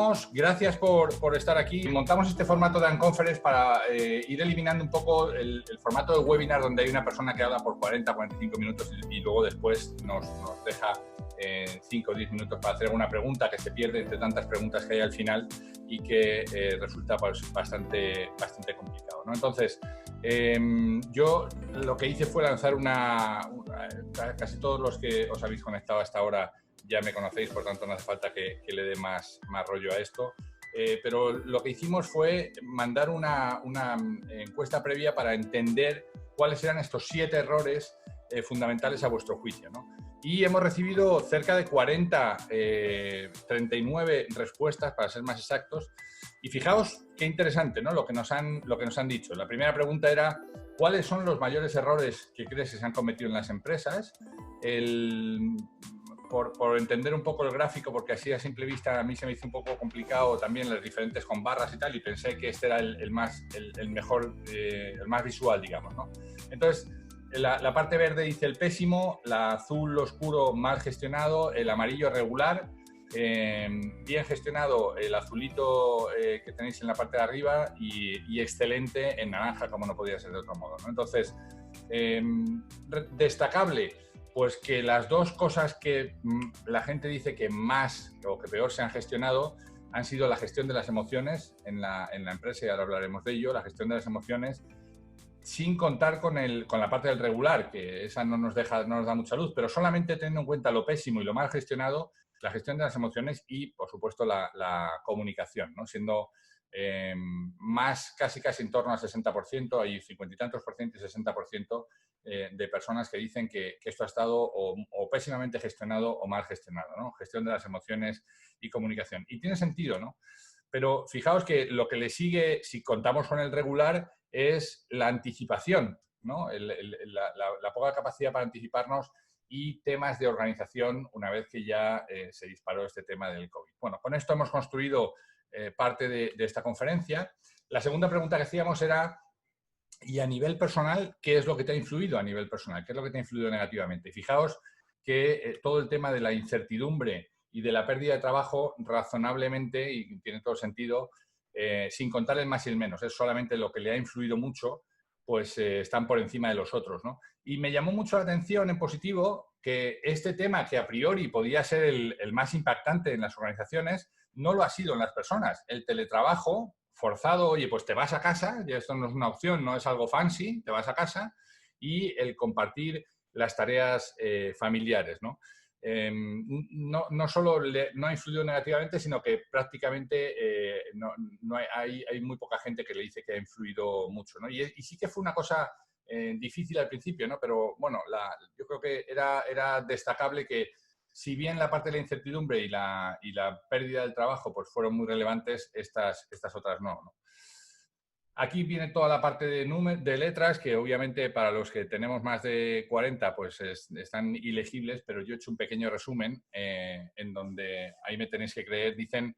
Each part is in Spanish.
empezamos. Gracias por estar aquí. Montamos este formato de Unconference para ir eliminando un poco el formato de webinar donde hay una persona que habla por 40-45 minutos y luego después nos deja 5 o 10 minutos para hacer alguna pregunta que se pierde entre tantas preguntas que hay al final y que resulta pues, bastante complicado, ¿no? Entonces, yo lo que hice fue lanzar casi todos los que os habéis conectado hasta ahora ya me conocéis, por tanto no hace falta que le dé más rollo a esto. Pero lo que hicimos fue mandar una encuesta previa para entender cuáles eran estos 7 errores fundamentales a vuestro juicio, ¿no? Y hemos recibido cerca de 39 respuestas, para ser más exactos. Y fijaos qué interesante, ¿no? Lo que nos han dicho. La primera pregunta era, ¿cuáles son los mayores errores que crees que se han cometido en las empresas? Por entender un poco el gráfico, porque así a simple vista a mí se me hizo un poco complicado también las diferentes con barras y tal, y pensé que este era el mejor, el más visual, digamos, ¿no? Entonces, la parte verde dice el pésimo, la azul oscuro mal gestionado, el amarillo regular, bien gestionado el azulito que tenéis en la parte de arriba y excelente en naranja, como no podía ser de otro modo, ¿no? Entonces, destacable, pues que las dos cosas que la gente dice que más o que peor se han gestionado han sido la gestión de las emociones en la empresa, y ahora hablaremos de ello, la gestión de las emociones, sin contar con la parte del regular, que esa no nos da mucha luz, pero solamente teniendo en cuenta lo pésimo y lo mal gestionado, la gestión de las emociones y, por supuesto, la comunicación, ¿no? Siendo más casi en torno al 60%, hay 50 y tantos por ciento y 60% de personas que dicen que esto ha estado o pésimamente gestionado o mal gestionado, ¿no? Gestión de las emociones y comunicación. Y tiene sentido, ¿no? Pero fijaos que lo que le sigue, si contamos con el regular, es la anticipación, ¿no? La poca capacidad para anticiparnos y temas de organización una vez que ya se disparó este tema del COVID. Bueno, con esto hemos construido parte de esta conferencia. La segunda pregunta que hacíamos era, y a nivel personal, ¿qué es lo que te ha influido a nivel personal? ¿Qué es lo que te ha influido negativamente? Fijaos que todo el tema de la incertidumbre y de la pérdida de trabajo razonablemente, y tiene todo sentido, sin contar el más y el menos, es solamente lo que le ha influido mucho, pues están por encima de los otros, ¿no? Y me llamó mucho la atención en positivo que este tema, que a priori podía ser el más impactante en las organizaciones, no lo ha sido en las personas. El teletrabajo forzado, oye, pues te vas a casa, y esto no es una opción, no es algo fancy, te vas a casa, y el compartir las tareas familiares, ¿no? No solo no ha influido negativamente, sino que prácticamente hay muy poca gente que le dice que ha influido mucho, ¿no? Y sí que fue una cosa difícil al principio, ¿no? Pero bueno, yo creo que era destacable que, si bien la parte de la incertidumbre y la pérdida del trabajo pues fueron muy relevantes, estas otras no, ¿no? Aquí viene toda la parte de letras, que obviamente para los que tenemos más de 40 pues están ilegibles, pero yo he hecho un pequeño resumen en donde ahí me tenéis que creer. Dicen,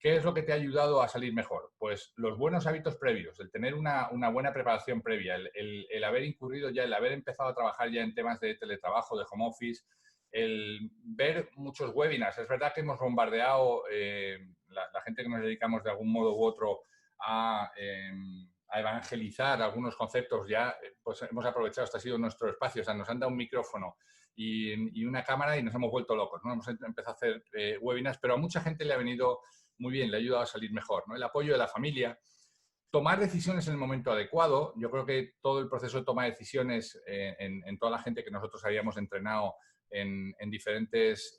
¿qué es lo que te ha ayudado a salir mejor? Pues los buenos hábitos previos, el tener una buena preparación previa, el haber incurrido ya, el haber empezado a trabajar ya en temas de teletrabajo, de home office, el ver muchos webinars. Es verdad que hemos bombardeado la gente que nos dedicamos de algún modo u otro a evangelizar algunos conceptos. Ya pues hemos aprovechado, este ha sido nuestro espacio, o sea, nos han dado un micrófono y una cámara y nos hemos vuelto locos, ¿no? Hemos empezado a hacer webinars, pero a mucha gente le ha venido muy bien, le ha ayudado a salir mejor, ¿no? El apoyo de la familia, tomar decisiones en el momento adecuado. Yo creo que todo el proceso de toma de decisiones en toda la gente que nosotros habíamos entrenado en diferentes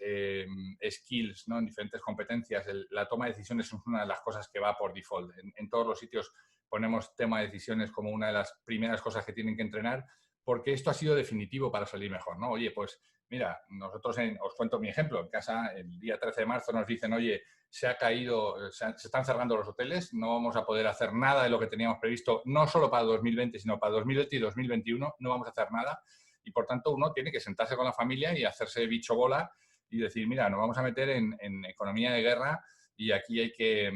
skills, ¿no? En diferentes competencias, la toma de decisiones es una de las cosas que va por default. En todos los sitios ponemos tema de decisiones como una de las primeras cosas que tienen que entrenar, porque esto ha sido definitivo para salir mejor, ¿no? Oye, pues mira, nosotros, os cuento mi ejemplo, en casa el día 13 de marzo nos dicen, oye, se están cerrando los hoteles, no vamos a poder hacer nada de lo que teníamos previsto, no solo para 2020, sino para 2020 y 2021, no vamos a hacer nada. Y por tanto uno tiene que sentarse con la familia y hacerse bicho bola y decir, mira, nos vamos a meter en economía de guerra y aquí hay que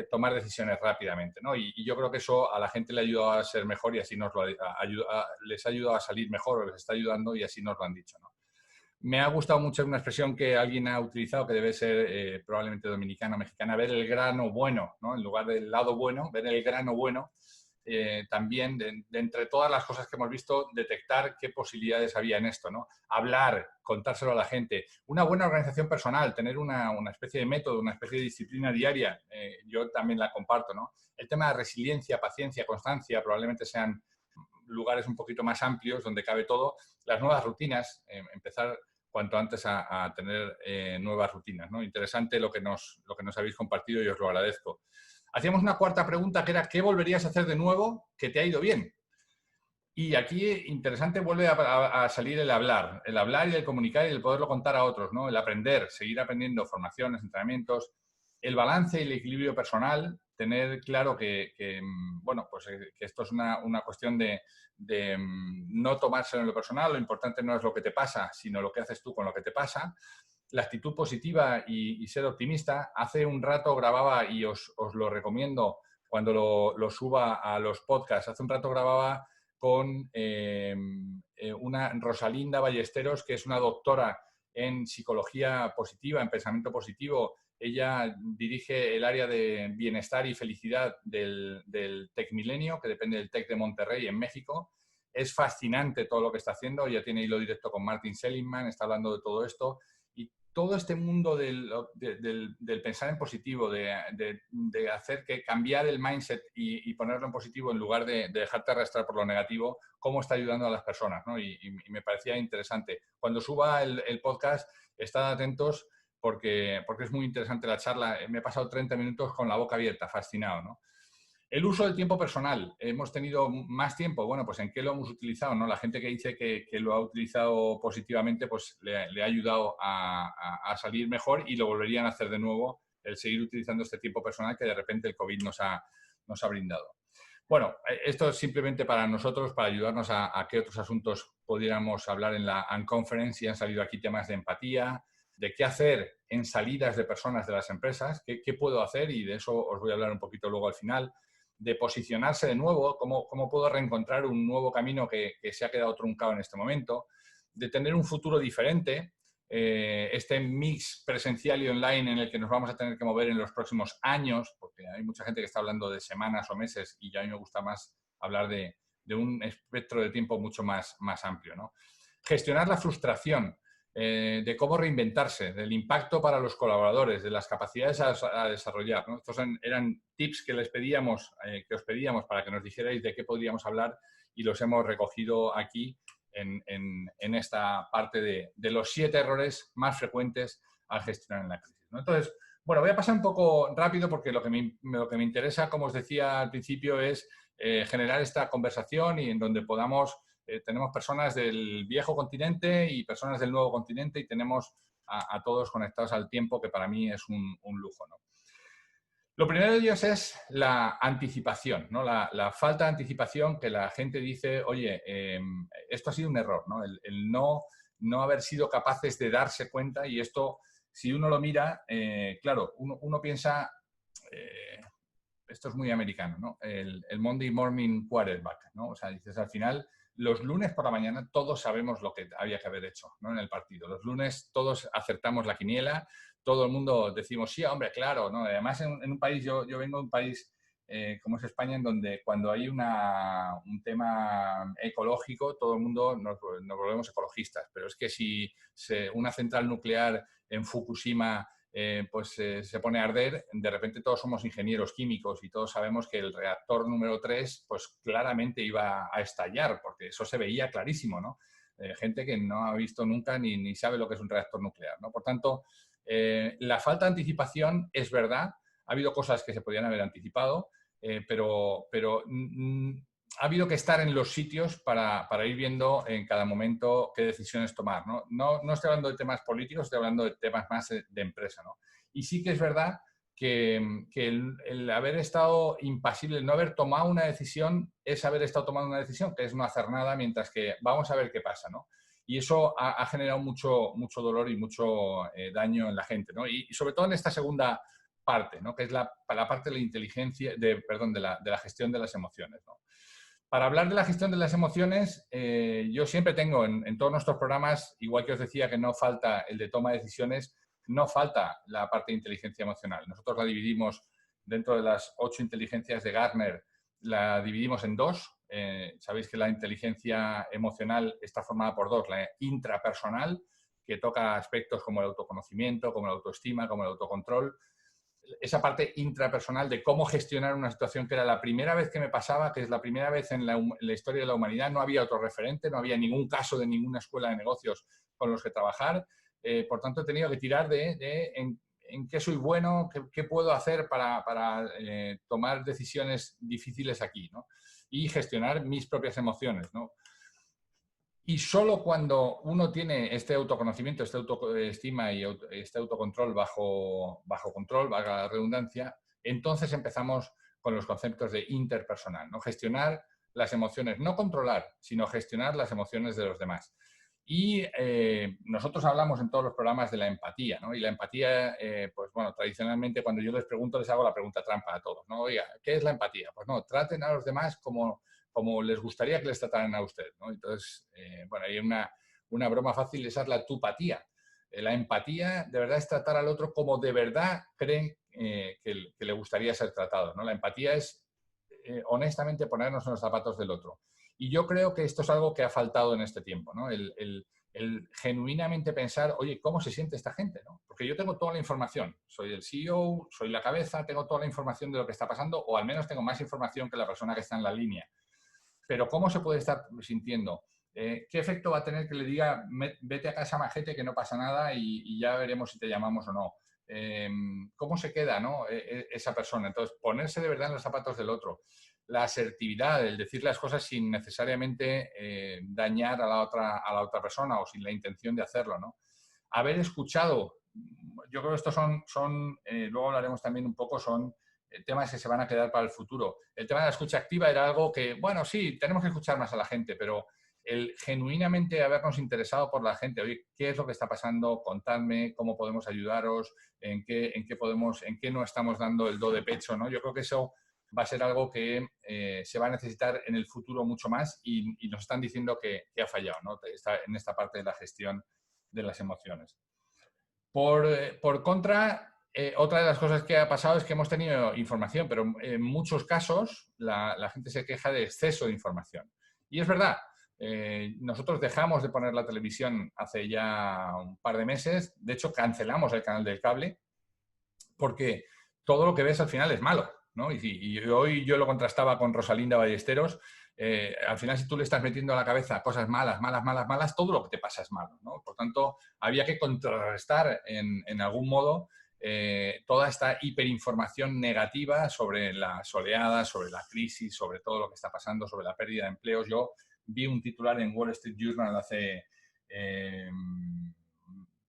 tomar decisiones rápidamente, ¿no? Y yo creo que eso a la gente le ha ayudado a ser mejor y así les ha ayudado a salir mejor, o les está ayudando y así nos lo han dicho, ¿no? Me ha gustado mucho una expresión que alguien ha utilizado, que debe ser probablemente dominicana o mexicana, ver el grano bueno, ¿no? En lugar del lado bueno, ver el grano bueno. También, de entre todas las cosas que hemos visto, detectar qué posibilidades había en esto, ¿no? Hablar, contárselo a la gente. Una buena organización personal, tener una especie de método, una especie de disciplina diaria, yo también la comparto, ¿no? El tema de resiliencia, paciencia, constancia, probablemente sean lugares un poquito más amplios donde cabe todo. Las nuevas rutinas, empezar cuanto antes a tener nuevas rutinas, ¿no? Interesante lo que nos habéis compartido y os lo agradezco. Hacíamos una cuarta pregunta que era ¿qué volverías a hacer de nuevo que te ha ido bien? Y aquí interesante vuelve a salir el hablar y el comunicar y el poderlo contar a otros, ¿no? El aprender, seguir aprendiendo, formaciones, entrenamientos, el balance y el equilibrio personal, tener claro bueno, pues que esto es una cuestión de no tomárselo en lo personal, lo importante no es lo que te pasa, sino lo que haces tú con lo que te pasa. La actitud positiva y ser optimista. Hace un rato grababa, y os lo recomiendo cuando lo suba a los podcasts, hace un rato grababa con una Rosalinda Ballesteros, que es una doctora en psicología positiva, en pensamiento positivo. Ella dirige el área de bienestar y felicidad del Tec Milenio, que depende del Tec de Monterrey, en México. Es fascinante todo lo que está haciendo. Ella tiene hilo directo con Martin Seligman, está hablando de todo esto. Y todo este mundo del pensar en positivo, de hacer que cambiar el mindset y ponerlo en positivo en lugar de dejarte arrastrar por lo negativo, cómo está ayudando a las personas, ¿no? Y me parecía interesante. Cuando suba el podcast, estad atentos porque es muy interesante la charla. Me he pasado 30 minutos con la boca abierta, fascinado, ¿no? El uso del tiempo personal. Hemos tenido más tiempo. Bueno, pues ¿en qué lo hemos utilizado? ¿No? La gente que dice que lo ha utilizado positivamente, pues le ha ayudado a salir mejor y lo volverían a hacer de nuevo, el seguir utilizando este tiempo personal que de repente el COVID nos ha brindado. Bueno, esto es simplemente para nosotros, para ayudarnos a qué otros asuntos pudiéramos hablar en la Unconference, y han salido aquí temas de empatía, de qué hacer en salidas de personas de las empresas, qué puedo hacer, y de eso os voy a hablar un poquito luego al final, de posicionarse de nuevo, cómo puedo reencontrar un nuevo camino que se ha quedado truncado en este momento, de tener un futuro diferente, este mix presencial y online en el que nos vamos a tener que mover en los próximos años, porque hay mucha gente que está hablando de semanas o meses y a mí me gusta más hablar de un espectro de tiempo mucho más amplio, ¿no? Gestionar la frustración, de cómo reinventarse, del impacto para los colaboradores, de las capacidades a desarrollar, ¿no? Estos eran tips que os pedíamos para que nos dijerais de qué podríamos hablar, y los hemos recogido aquí en esta parte de los 7 errores más frecuentes al gestionar en la crisis, ¿no? Entonces, bueno, voy a pasar un poco rápido porque lo que me interesa, como os decía al principio, es generar esta conversación y en donde podamos tenemos personas del viejo continente y personas del nuevo continente y tenemos a todos conectados al tiempo, que para mí es un lujo, ¿no? Lo primero de ellos es la anticipación, ¿no? La falta de anticipación, que la gente dice, oye, esto ha sido un error, ¿no? El no haber sido capaces de darse cuenta, y esto, si uno lo mira, claro, uno piensa, esto es muy americano, ¿no? El Monday Morning Quarterback, ¿no? O sea, dices, al final, los lunes por la mañana todos sabemos lo que había que haber hecho, ¿no? En el partido. Los lunes todos acertamos la quiniela, todo el mundo decimos, sí, hombre, claro, ¿no? Además, en un país, yo vengo de un país como es España, en donde cuando hay un tema ecológico, todo el mundo nos volvemos ecologistas. Pero es que si una central nuclear en Fukushima se pone a arder, de repente todos somos ingenieros químicos y todos sabemos que el reactor número 3 pues claramente iba a estallar, porque eso se veía clarísimo, ¿no? Gente que no ha visto nunca ni sabe lo que es un reactor nuclear, ¿no? Por tanto, la falta de anticipación es verdad. Ha habido cosas que se podían haber anticipado, pero ha habido que estar en los sitios para ir viendo en cada momento qué decisiones tomar, ¿no? No estoy hablando de temas políticos, estoy hablando de temas más de empresa, ¿no? Y sí que es verdad que el haber estado impasible, el no haber tomado una decisión, es haber estado tomando una decisión, que es no hacer nada mientras que vamos a ver qué pasa, ¿no? Y eso ha generado mucho dolor y mucho daño en la gente, ¿no? Y sobre todo en esta segunda parte, ¿no? Que es la parte de la inteligencia, de la gestión de las emociones, ¿no? Para hablar de la gestión de las emociones, yo siempre tengo en todos nuestros programas, igual que os decía que no falta el de toma de decisiones, no falta la parte de inteligencia emocional. Nosotros la dividimos dentro de las 8 inteligencias de Gartner, la dividimos en dos. Sabéis que la inteligencia emocional está formada por dos, la intrapersonal, que toca aspectos como el autoconocimiento, como la autoestima, como el autocontrol. Esa parte intrapersonal de cómo gestionar una situación que era la primera vez que me pasaba, que es la primera vez en la historia de la humanidad, no había otro referente, no había ningún caso de ninguna escuela de negocios con los que trabajar. Por tanto, he tenido que tirar en qué soy bueno, qué puedo hacer para tomar decisiones difíciles aquí, ¿no? Y gestionar mis propias emociones, ¿no? Y solo cuando uno tiene este autoconocimiento, esta autoestima y este autocontrol bajo control, valga la redundancia, entonces empezamos con los conceptos de interpersonal, ¿no? Gestionar las emociones, no controlar, sino gestionar las emociones de los demás. Y nosotros hablamos en todos los programas de la empatía, ¿no? Y la empatía, pues bueno, tradicionalmente cuando yo les pregunto, les hago la pregunta trampa a todos, ¿no? Oiga, ¿qué es la empatía? Pues no, traten a los demás como les gustaría que les trataran a usted, ¿no? Entonces, bueno, hay una broma fácil, esa es la tupatía. La empatía de verdad es tratar al otro como de verdad creen que le gustaría ser tratado, ¿no? La empatía es honestamente ponernos en los zapatos del otro. Y yo creo que esto es algo que ha faltado en este tiempo, ¿no? El genuinamente pensar, oye, ¿cómo se siente esta gente? ¿No? Porque yo tengo toda la información, soy el CEO, soy la cabeza, tengo toda la información de lo que está pasando, o al menos tengo más información que la persona que está en la línea. Pero ¿cómo se puede estar sintiendo? ¿Qué efecto va a tener que le diga, vete a casa, majete, que no pasa nada y ya veremos si te llamamos o no? ¿Cómo se queda, ¿no? Esa persona? Entonces, ponerse de verdad en los zapatos del otro. La asertividad, el decir las cosas sin necesariamente dañar a la otra persona o sin la intención de hacerlo, ¿no? Haber escuchado, yo creo que estos luego hablaremos también un poco, son temas que se van a quedar para el futuro. El tema de la escucha activa era algo que, bueno, sí, tenemos que escuchar más a la gente, pero el genuinamente habernos interesado por la gente, oye, ¿qué es lo que está pasando? Contadme cómo podemos ayudaros, en qué no estamos dando el do de pecho, ¿no? Yo creo que eso va a ser algo que se va a necesitar en el futuro mucho más y nos están diciendo que ha fallado, ¿no? En esta parte de la gestión de las emociones. Por contra, otra de las cosas que ha pasado es que hemos tenido información, pero en muchos casos la gente se queja de exceso de información. Y es verdad, nosotros dejamos de poner la televisión hace ya un par de meses, de hecho cancelamos el canal del cable, porque todo lo que ves al final es malo, ¿no? Y hoy yo lo contrastaba con Rosalinda Ballesteros. Al final, si tú le estás metiendo a la cabeza cosas malas, todo lo que te pasa es malo, ¿no? Por tanto, había que contrarrestar en algún modo toda esta hiperinformación negativa sobre las oleadas, sobre la crisis, sobre todo lo que está pasando, sobre la pérdida de empleos. Yo vi un titular en Wall Street Journal hace un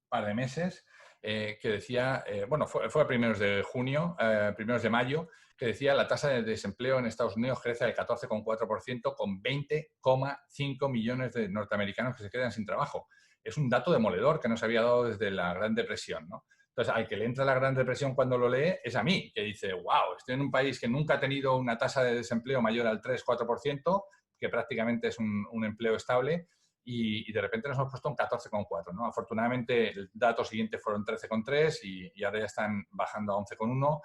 par de meses que decía, bueno, fue a primeros de junio, primeros de mayo, que decía la tasa de desempleo en Estados Unidos crece al 14,4% con 20,5 millones de norteamericanos que se quedan sin trabajo. Es un dato demoledor que no se había dado desde la Gran Depresión, ¿no? Entonces, al que le entra la Gran Depresión cuando lo lee es a mí, que dice, wow, estoy en un país que nunca ha tenido una tasa de desempleo mayor al 3-4%, que prácticamente es un empleo estable, y de repente nos hemos puesto un 14,4, ¿no? Afortunadamente el dato siguiente fueron 13,3 y ahora ya están bajando a 11,1.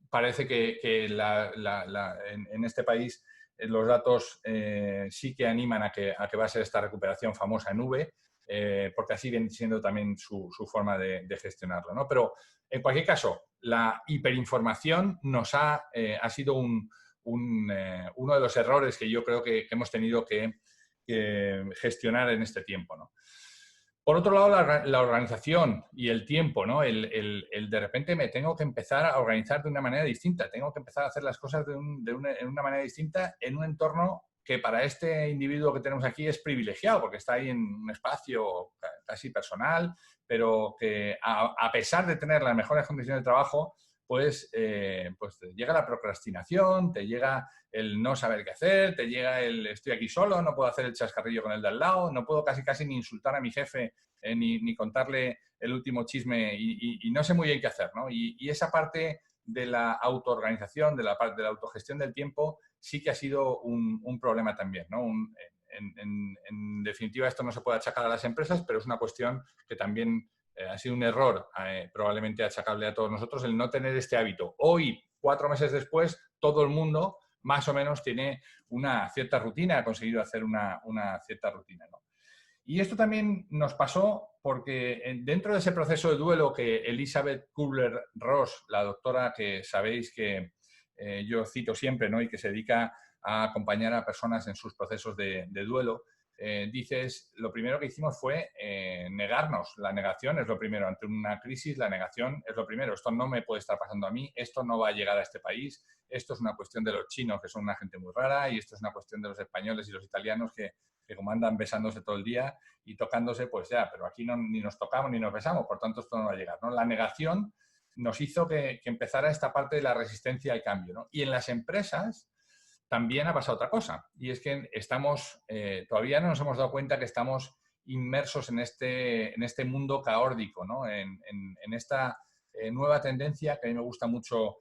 Parece que en este país los datos sí que animan a que va a ser esta recuperación famosa en V, porque así viene siendo también su forma de gestionarlo, ¿no? Pero en cualquier caso, la hiperinformación nos ha sido uno de los errores que yo creo que hemos tenido que gestionar en este tiempo, ¿no? Por otro lado, la organización y el tiempo, ¿no? El de repente me tengo que empezar a organizar de una manera distinta, tengo que empezar a hacer las cosas en una manera distinta en un entorno que para este individuo que tenemos aquí es privilegiado, porque está ahí en un espacio casi personal, pero que a pesar de tener las mejores condiciones de trabajo, pues te llega la procrastinación, te llega el no saber qué hacer, te llega el estoy aquí solo, no puedo hacer el chascarrillo con el de al lado, no puedo casi ni insultar a mi jefe ni contarle el último chisme y no sé muy bien qué hacer, ¿no? Y esa parte de la autoorganización, de la parte de la autogestión del tiempo, sí que ha sido un problema también, ¿no? En definitiva, esto no se puede achacar a las empresas, pero es una cuestión que también ha sido un error, probablemente achacable a todos nosotros, el no tener este hábito. Hoy, 4 meses después, todo el mundo más o menos tiene una cierta rutina, ha conseguido hacer una cierta rutina, ¿no? Y esto también nos pasó porque dentro de ese proceso de duelo que Elizabeth Kubler-Ross, la doctora que sabéis que yo cito siempre, ¿no? Y que se dedica a acompañar a personas en sus procesos de duelo, dices, lo primero que hicimos fue negarnos. La negación es lo primero. Ante una crisis, la negación es lo primero. Esto no me puede estar pasando a mí, esto no va a llegar a este país, esto es una cuestión de los chinos, que son una gente muy rara, y esto es una cuestión de los españoles y los italianos que como andan besándose todo el día y tocándose, pues ya, pero aquí no, ni nos tocamos ni nos besamos, por tanto esto no va a llegar, ¿no? La negación nos hizo que empezara esta parte de la resistencia al cambio, ¿no? Y en las empresas también ha pasado otra cosa, y es que estamos, todavía no nos hemos dado cuenta que estamos inmersos en este mundo caórdico, ¿no? En esta nueva tendencia que a mí me gusta mucho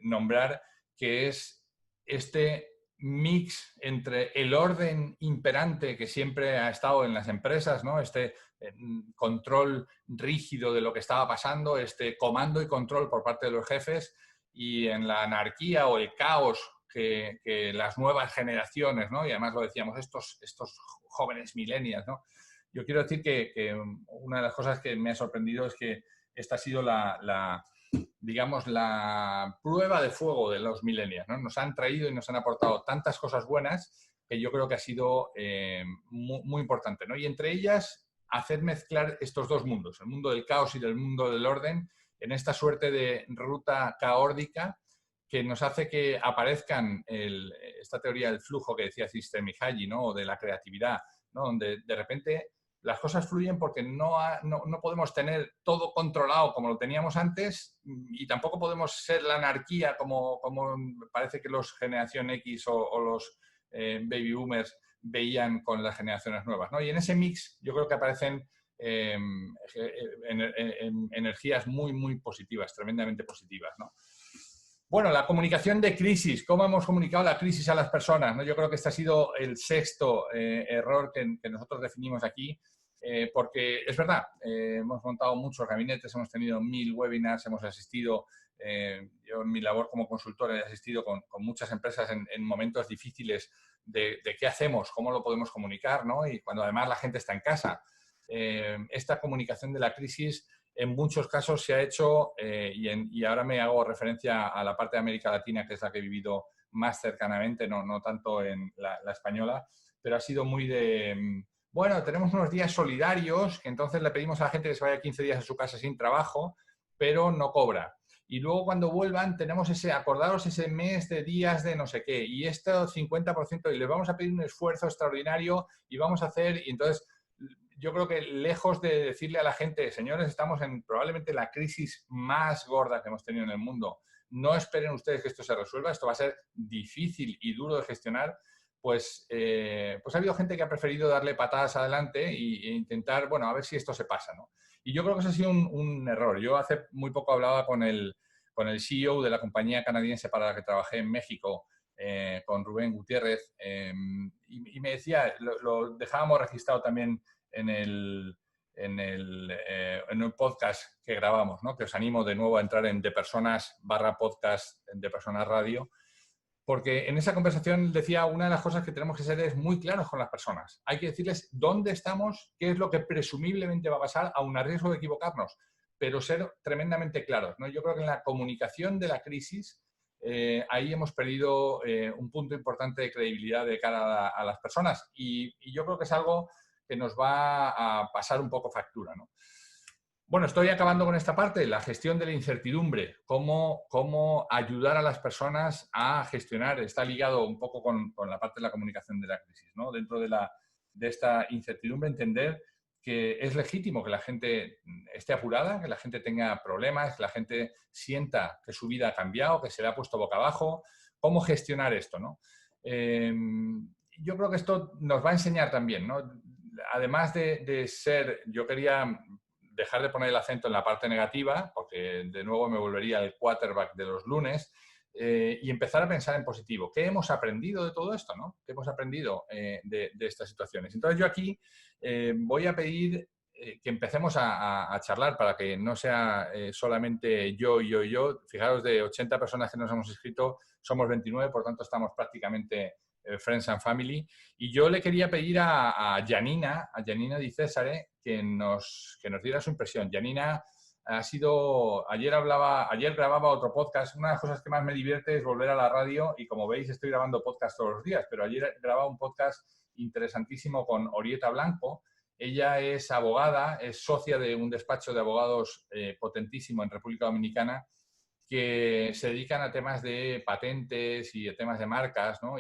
nombrar, que es este mix entre el orden imperante que siempre ha estado en las empresas, ¿no? Este control rígido de lo que estaba pasando, este comando y control por parte de los jefes, y en la anarquía o el caos que las nuevas generaciones, ¿no? Y además lo decíamos, estos jóvenes millennials, ¿no? Yo quiero decir que una de las cosas que me ha sorprendido es que esta ha sido digamos, la prueba de fuego de los millennials, ¿no? Nos han traído y nos han aportado tantas cosas buenas que yo creo que ha sido muy, muy importante, ¿no? Y entre ellas, hacer mezclar estos dos mundos, el mundo del caos y el mundo del orden, en esta suerte de ruta caórdica que nos hace que aparezcan esta teoría del flujo que decía Csikszentmihalyi, ¿no? O de la creatividad, ¿no? Donde de repente las cosas fluyen porque no podemos tener todo controlado como lo teníamos antes, y tampoco podemos ser la anarquía como parece que los generación X o los baby boomers veían con las generaciones nuevas, ¿no? Y en ese mix yo creo que aparecen energías muy, muy positivas, tremendamente positivas, ¿no? Bueno, la comunicación de crisis, cómo hemos comunicado la crisis a las personas, ¿no? Yo creo que este ha sido el sexto error que nosotros definimos aquí, porque es verdad, hemos montado muchos gabinetes, hemos tenido 1000 webinars, hemos asistido, yo en mi labor como consultor he asistido con muchas empresas en momentos difíciles de qué hacemos, cómo lo podemos comunicar, ¿no? Y cuando además la gente está en casa. Esta comunicación de la crisis en muchos casos se ha hecho, y ahora me hago referencia a la parte de América Latina, que es la que he vivido más cercanamente, no tanto en la española, pero ha sido muy de, bueno, tenemos unos días solidarios, que entonces le pedimos a la gente que se vaya 15 días a su casa sin trabajo, pero no cobra. Y luego cuando vuelvan tenemos acordaros ese mes de días de no sé qué, y este 50%, y les vamos a pedir un esfuerzo extraordinario y vamos a hacer, y entonces yo creo que lejos de decirle a la gente, señores, estamos en probablemente la crisis más gorda que hemos tenido en el mundo, no esperen ustedes que esto se resuelva, esto va a ser difícil y duro de gestionar, pues ha habido gente que ha preferido darle patadas adelante e intentar, bueno, a ver si esto se pasa, ¿no? Y yo creo que eso ha sido un error. Yo hace muy poco hablaba con el CEO de la compañía canadiense para la que trabajé en México, con Rubén Gutiérrez, y me decía, lo dejábamos registrado también en un podcast que grabamos, ¿no? Que os animo de nuevo a entrar en depersonas/podcast de Personas Radio, porque en esa conversación decía, una de las cosas que tenemos que ser es muy claros con las personas. Hay que decirles dónde estamos, qué es lo que presumiblemente va a pasar, aun a riesgo de equivocarnos, pero ser tremendamente claros, ¿no? Yo creo que en la comunicación de la crisis, ahí hemos perdido un punto importante de credibilidad de cara a las personas, y yo creo que es algo que nos va a pasar un poco factura, ¿no? Bueno, estoy acabando con esta parte, la gestión de la incertidumbre, cómo ayudar a las personas a gestionar, está ligado un poco con la parte de la comunicación de la crisis, ¿no? Dentro de esta incertidumbre, entender que es legítimo que la gente esté apurada, que la gente tenga problemas, que la gente sienta que su vida ha cambiado, que se le ha puesto boca abajo, cómo gestionar esto, ¿no? Yo creo que esto nos va a enseñar también, ¿no? Además de ser, yo quería dejar de poner el acento en la parte negativa, porque de nuevo me volvería el quarterback de los lunes, y empezar a pensar en positivo. ¿Qué hemos aprendido de todo esto, no? ¿Qué hemos aprendido de estas situaciones? Entonces yo aquí voy a pedir que empecemos a charlar para que no sea solamente yo. Fijaros, de 80 personas que nos hemos inscrito, somos 29, por tanto estamos prácticamente Friends and Family. Y yo le quería pedir a Janina Di Cesare, que nos diera su impresión. Janina ha sido, ayer grababa otro podcast. Una de las cosas que más me divierte es volver a la radio, y como veis estoy grabando podcast todos los días, pero ayer grababa un podcast interesantísimo con Orieta Blanco. Ella es abogada, es socia de un despacho de abogados potentísimo en República Dominicana, que se dedican a temas de patentes y a temas de marcas, ¿no?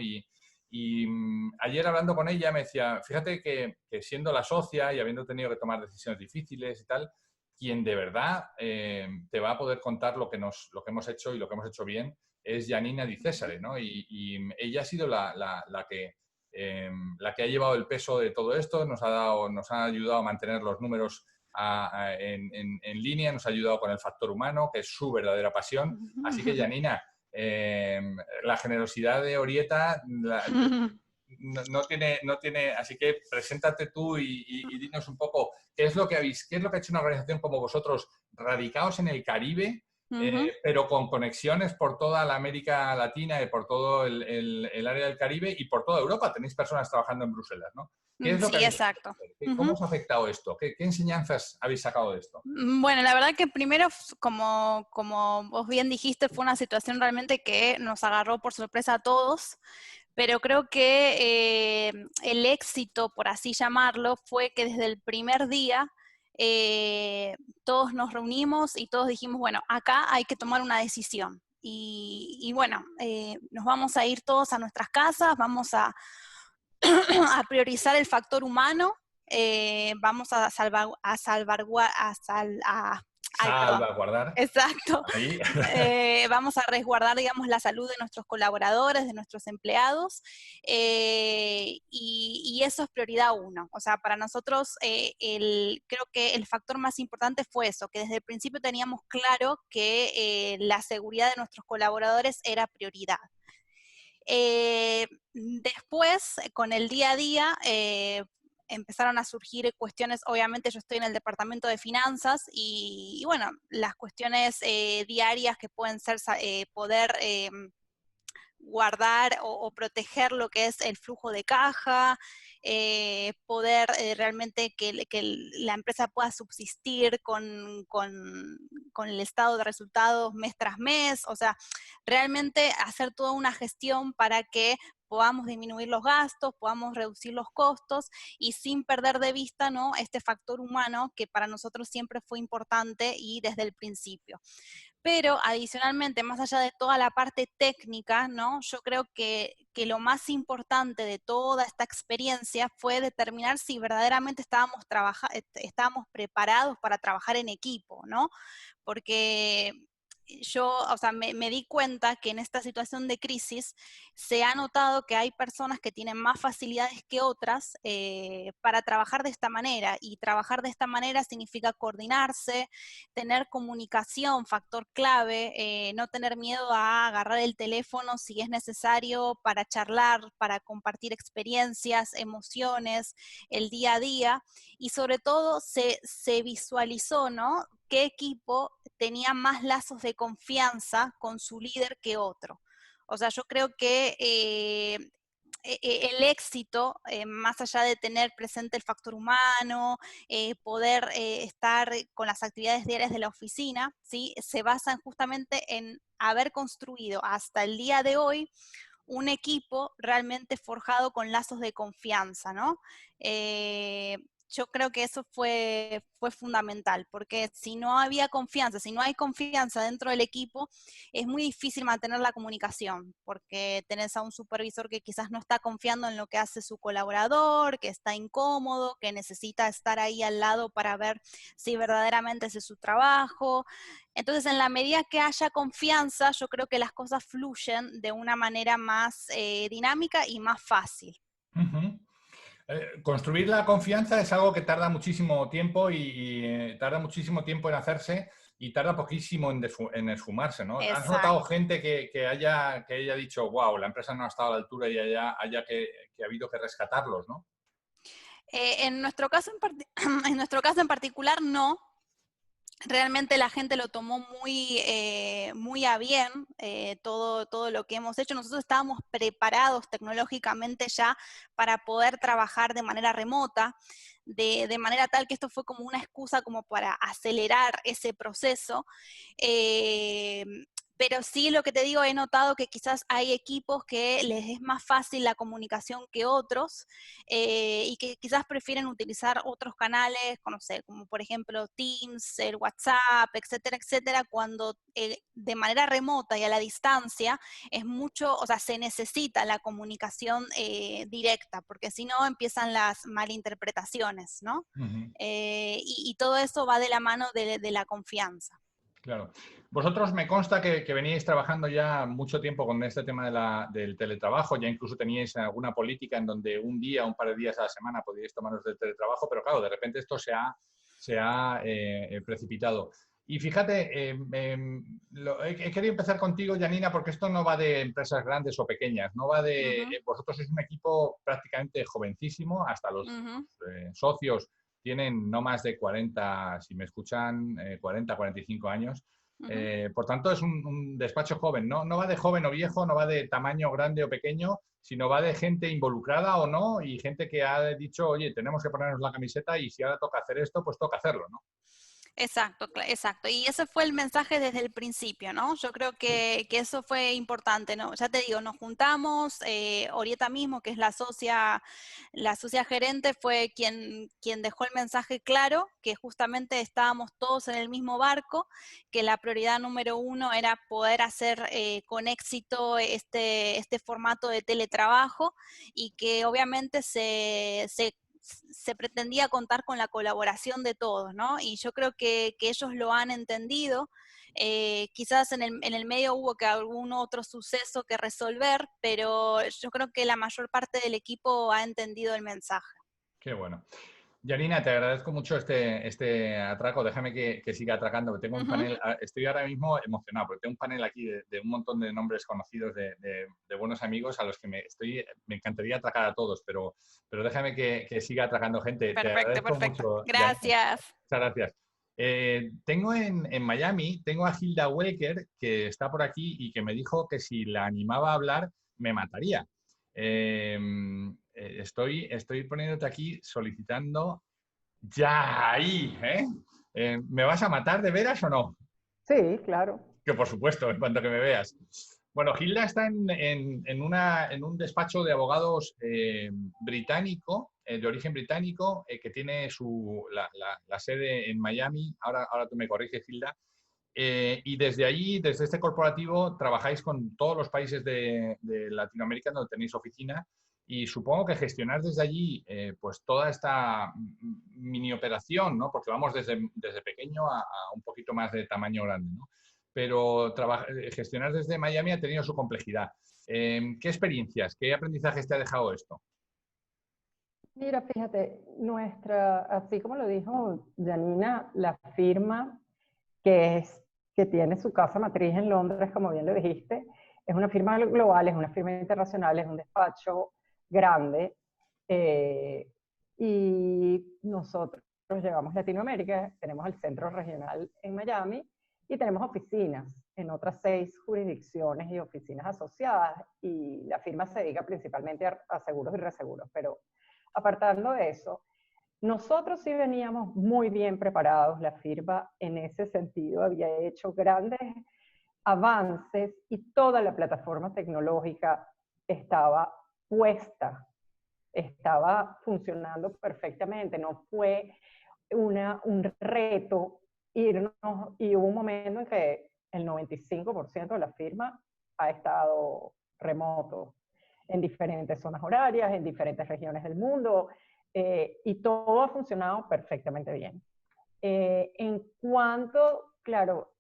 Ayer hablando con ella me decía, fíjate que siendo la socia y habiendo tenido que tomar decisiones difíciles y tal, quien de verdad te va a poder contar lo que hemos hecho y lo que hemos hecho bien es Janina Di Cesare, ¿no? Y ella ha sido la que ha llevado el peso de todo esto, nos ha ayudado a mantener los números en línea, nos ha ayudado con el factor humano, que es su verdadera pasión. Así que, Janina, la generosidad de Orieta no tiene, así que preséntate tú y dinos un poco qué es lo que ha hecho una organización como vosotros, radicados en el Caribe, pero con conexiones por toda la América Latina y por todo el área del Caribe y por toda Europa. Tenéis personas trabajando en Bruselas, ¿no? ¿Qué es lo que Sí, exacto. ¿Cómo os ha afectado esto? ¿Qué enseñanzas habéis sacado de esto? Bueno, la verdad que primero, como vos bien dijiste, fue una situación realmente que nos agarró por sorpresa a todos, pero creo que el éxito, por así llamarlo, fue que desde el primer día todos nos reunimos y todos dijimos, bueno, acá hay que tomar una decisión. Y bueno, nos vamos a ir todos a nuestras casas, vamos a priorizar el factor humano, vamos a Salvaguardar. Exacto. Ahí. Vamos a resguardar, digamos, la salud de nuestros colaboradores, de nuestros empleados, y eso es prioridad uno. O sea, para nosotros creo que el factor más importante fue eso, que desde el principio teníamos claro que la seguridad de nuestros colaboradores era prioridad. Después, con el día a día, empezaron a surgir cuestiones. Obviamente yo estoy en el departamento de finanzas y bueno, las cuestiones diarias que pueden ser poder guardar o proteger lo que es el flujo de caja, poder realmente que la empresa pueda subsistir con el estado de resultados mes tras mes. O sea, realmente hacer toda una gestión para que podamos disminuir los gastos, podamos reducir los costos y sin perder de vista, ¿no?, este factor humano que para nosotros siempre fue importante y desde el principio. Pero adicionalmente, más allá de toda la parte técnica, ¿no?, yo creo que lo más importante de toda esta experiencia fue determinar si verdaderamente estábamos preparados para trabajar en equipo, ¿no? Porque yo, o sea, me di cuenta que en esta situación de crisis se ha notado que hay personas que tienen más facilidades que otras para trabajar de esta manera, y trabajar de esta manera significa coordinarse, tener comunicación, factor clave, no tener miedo a agarrar el teléfono si es necesario para charlar, para compartir experiencias, emociones, el día a día, y sobre todo se visualizó, ¿no?, qué equipo tenía más lazos de confianza con su líder que otro. O sea, yo creo que el éxito, más allá de tener presente el factor humano, poder estar con las actividades diarias de la oficina, ¿sí?, se basa justamente en haber construido hasta el día de hoy un equipo realmente forjado con lazos de confianza, ¿no? Yo creo que eso fue fundamental, porque si no había confianza, si no hay confianza dentro del equipo, es muy difícil mantener la comunicación, porque tenés a un supervisor que quizás no está confiando en lo que hace su colaborador, que está incómodo, que necesita estar ahí al lado para ver si verdaderamente hace su trabajo. Entonces, en la medida que haya confianza, yo creo que las cosas fluyen de una manera más dinámica y más fácil. Uh-huh. Construir la confianza es algo que tarda muchísimo tiempo y tarda muchísimo tiempo en hacerse y tarda poquísimo en esfumarse, ¿no? ¿Has notado Exacto. gente que haya dicho, wow, la empresa no ha estado a la altura y que ha habido que rescatarlos, ¿no? En nuestro caso en nuestro caso en particular, no. Realmente la gente lo tomó muy a bien, todo lo que hemos hecho. Nosotros estábamos preparados tecnológicamente ya para poder trabajar de manera remota, de manera tal que esto fue como una excusa como para acelerar ese proceso. Eh, pero sí, lo que te digo, he notado que quizás hay equipos que les es más fácil la comunicación que otros, y que quizás prefieren utilizar otros canales, no sé, como por ejemplo Teams, el WhatsApp, etcétera, etcétera, cuando de manera remota y a la distancia es mucho, o sea, se necesita la comunicación directa, porque si no empiezan las malinterpretaciones, ¿no? Ujú. Y todo eso va de la mano de la confianza. Claro. Vosotros me consta que veníais trabajando ya mucho tiempo con este tema del teletrabajo, ya incluso teníais alguna política en donde un día, un par de días a la semana podíais tomaros del teletrabajo, pero claro, de repente esto se ha precipitado. Y fíjate, he querido empezar contigo, Janina, porque esto no va de empresas grandes o pequeñas, no va de... Ujú, vosotros sois un equipo prácticamente jovencísimo, hasta los ujú, socios tienen no más de 40, si me escuchan, 40, 45 años. ujú. Por tanto, es un despacho joven. No, no va de joven o viejo, no va de tamaño grande o pequeño, sino va de gente involucrada o no y gente que ha dicho, oye, tenemos que ponernos la camiseta y si ahora toca hacer esto, pues toca hacerlo, ¿no? Exacto, exacto. Y ese fue el mensaje desde el principio, ¿no? Yo creo que eso fue importante, ¿no? Ya te digo, nos juntamos, Orieta mismo, que es la socia gerente, fue quien dejó el mensaje claro, que justamente estábamos todos en el mismo barco, que la prioridad número uno era poder hacer con éxito este formato de teletrabajo y que obviamente se pretendía contar con la colaboración de todos, ¿no? Y yo creo que ellos lo han entendido. Quizás en el medio hubo que algún otro suceso que resolver, pero yo creo que la mayor parte del equipo ha entendido el mensaje. Qué bueno. Janina, te agradezco mucho este atraco. Déjame que siga atracando, porque tengo un Ujú. panel. Estoy ahora mismo emocionado, porque tengo un panel aquí de un montón de nombres conocidos de buenos amigos a los que me encantaría atracar a todos, pero déjame que siga atracando gente. Te Perfecto, agradezco perfecto. mucho, Janina. Gracias. Muchas gracias. Tengo en Miami, tengo a Hilda Welker, que está por aquí y que me dijo que si la animaba a hablar, me mataría. Eh, estoy poniéndote aquí solicitando ya ahí, ¿eh? ¿Me vas a matar de veras o no? Sí, claro. Que por supuesto, en cuanto que me veas. Bueno, Gilda está en un despacho de abogados británico, de origen británico, que tiene la sede en Miami. Ahora tú me corriges, Gilda. Y desde allí, desde este corporativo, trabajáis con todos los países de Latinoamérica donde tenéis oficina y supongo que gestionar desde allí pues toda esta mini operación, ¿no? Porque vamos desde pequeño a un poquito más de tamaño grande, ¿no? Pero gestionar desde Miami ha tenido su complejidad. ¿Qué experiencias, qué aprendizajes te ha dejado esto? Mira, fíjate, así como lo dijo Janina, la firma que que tiene su casa matriz en Londres, como bien lo dijiste, es una firma global, es una firma internacional, es un despacho grande, eh, y nosotros llevamos Latinoamérica, tenemos el centro regional en Miami y tenemos oficinas en otras 6 jurisdicciones y oficinas asociadas, y la firma se dedica principalmente a seguros y reseguros, pero apartando de eso, nosotros sí veníamos muy bien preparados. La firma en ese sentido había hecho grandes avances y toda la plataforma tecnológica estaba puesta, estaba funcionando perfectamente. No fue un reto irnos, y hubo un momento en que el 95% de la firma ha estado remoto en diferentes zonas horarias, en diferentes regiones del mundo, y todo ha funcionado perfectamente bien. En cuanto, claro,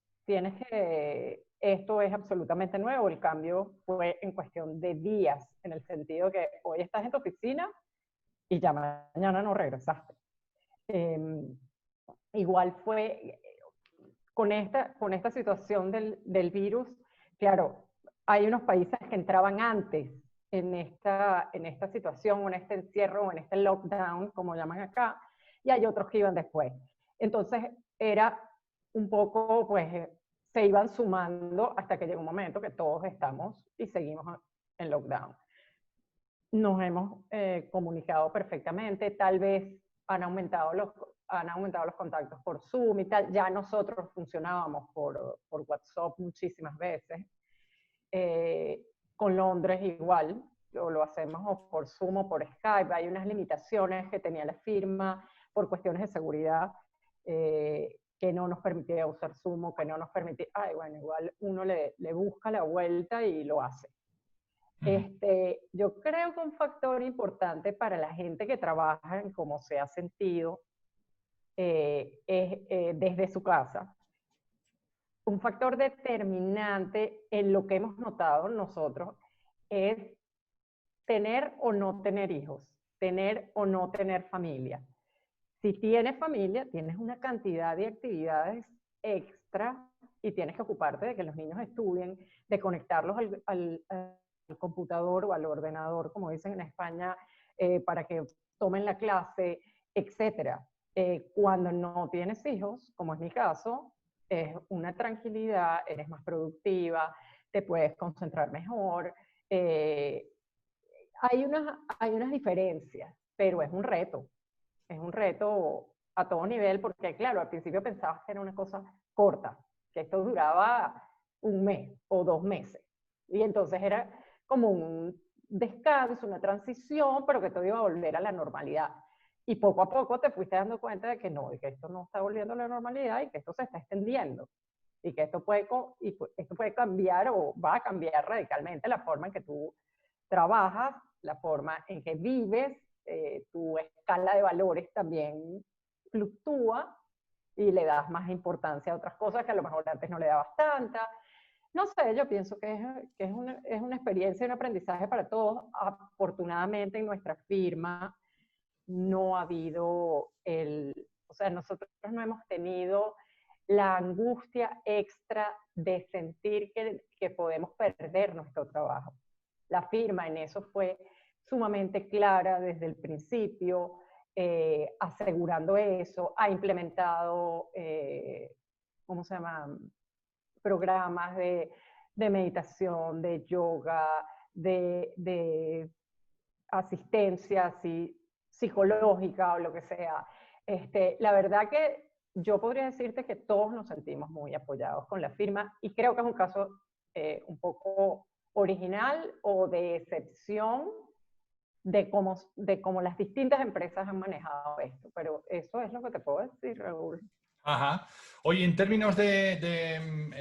esto es absolutamente nuevo, el cambio fue en cuestión de días, en el sentido que hoy estás en tu oficina y ya mañana no regresaste. Igual fue con esta situación del virus, claro, hay unos países que entraban antes en esta situación, o en este encierro, o en este lockdown, como llaman acá, y hay otros que iban después. Entonces, era un poco, pues, se iban sumando hasta que llegó un momento que todos estamos y seguimos en lockdown. Nos hemos comunicado perfectamente, tal vez han aumentado los contactos por Zoom y tal. Ya nosotros funcionábamos por WhatsApp muchísimas veces. Con Londres igual, lo hacemos o por Zoom o por Skype. Hay unas limitaciones que tenía la firma por cuestiones de seguridad, que no nos permitía usar Zoom, o que no nos permitía, bueno, igual uno le busca la vuelta y lo hace. Yo creo que un factor importante para la gente que trabaja en cómo se ha sentido es desde su casa. Un factor determinante en lo que hemos notado nosotros es tener o no tener hijos, tener o no tener familia. Si tienes familia, tienes una cantidad de actividades extra y tienes que ocuparte de que los niños estudien, de conectarlos al computador o al ordenador, como dicen en España, para que tomen la clase, etc. Cuando no tienes hijos, como es mi caso, es una tranquilidad, eres más productiva, te puedes concentrar mejor. Hay unas diferencias, pero es un reto a todo nivel, porque claro, al principio pensabas que era una cosa corta, que esto duraba un mes o 2 meses, y entonces era como un descanso, una transición, pero que todo iba a volver a la normalidad. Y poco a poco te fuiste dando cuenta de que no, y que esto no está volviendo a la normalidad, y que esto se está extendiendo, y que esto puede cambiar, o va a cambiar radicalmente la forma en que tú trabajas, la forma en que vives, tu escala de valores también fluctúa y le das más importancia a otras cosas que a lo mejor antes no le dabas tanta. No sé, yo pienso que es una experiencia y un aprendizaje para todos. Afortunadamente en nuestra firma no ha habido o sea, nosotros no hemos tenido la angustia extra de sentir que podemos perder nuestro trabajo. La firma en eso fue sumamente clara desde el principio, asegurando eso, ha implementado, ¿cómo se llama? Programas de meditación, de yoga, de asistencia psicológica o lo que sea. La verdad que yo podría decirte que todos nos sentimos muy apoyados con la firma, y creo que es un caso un poco original o de excepción de cómo las distintas empresas han manejado esto, pero eso es lo que te puedo decir, Raúl. Ajá. Oye, en términos de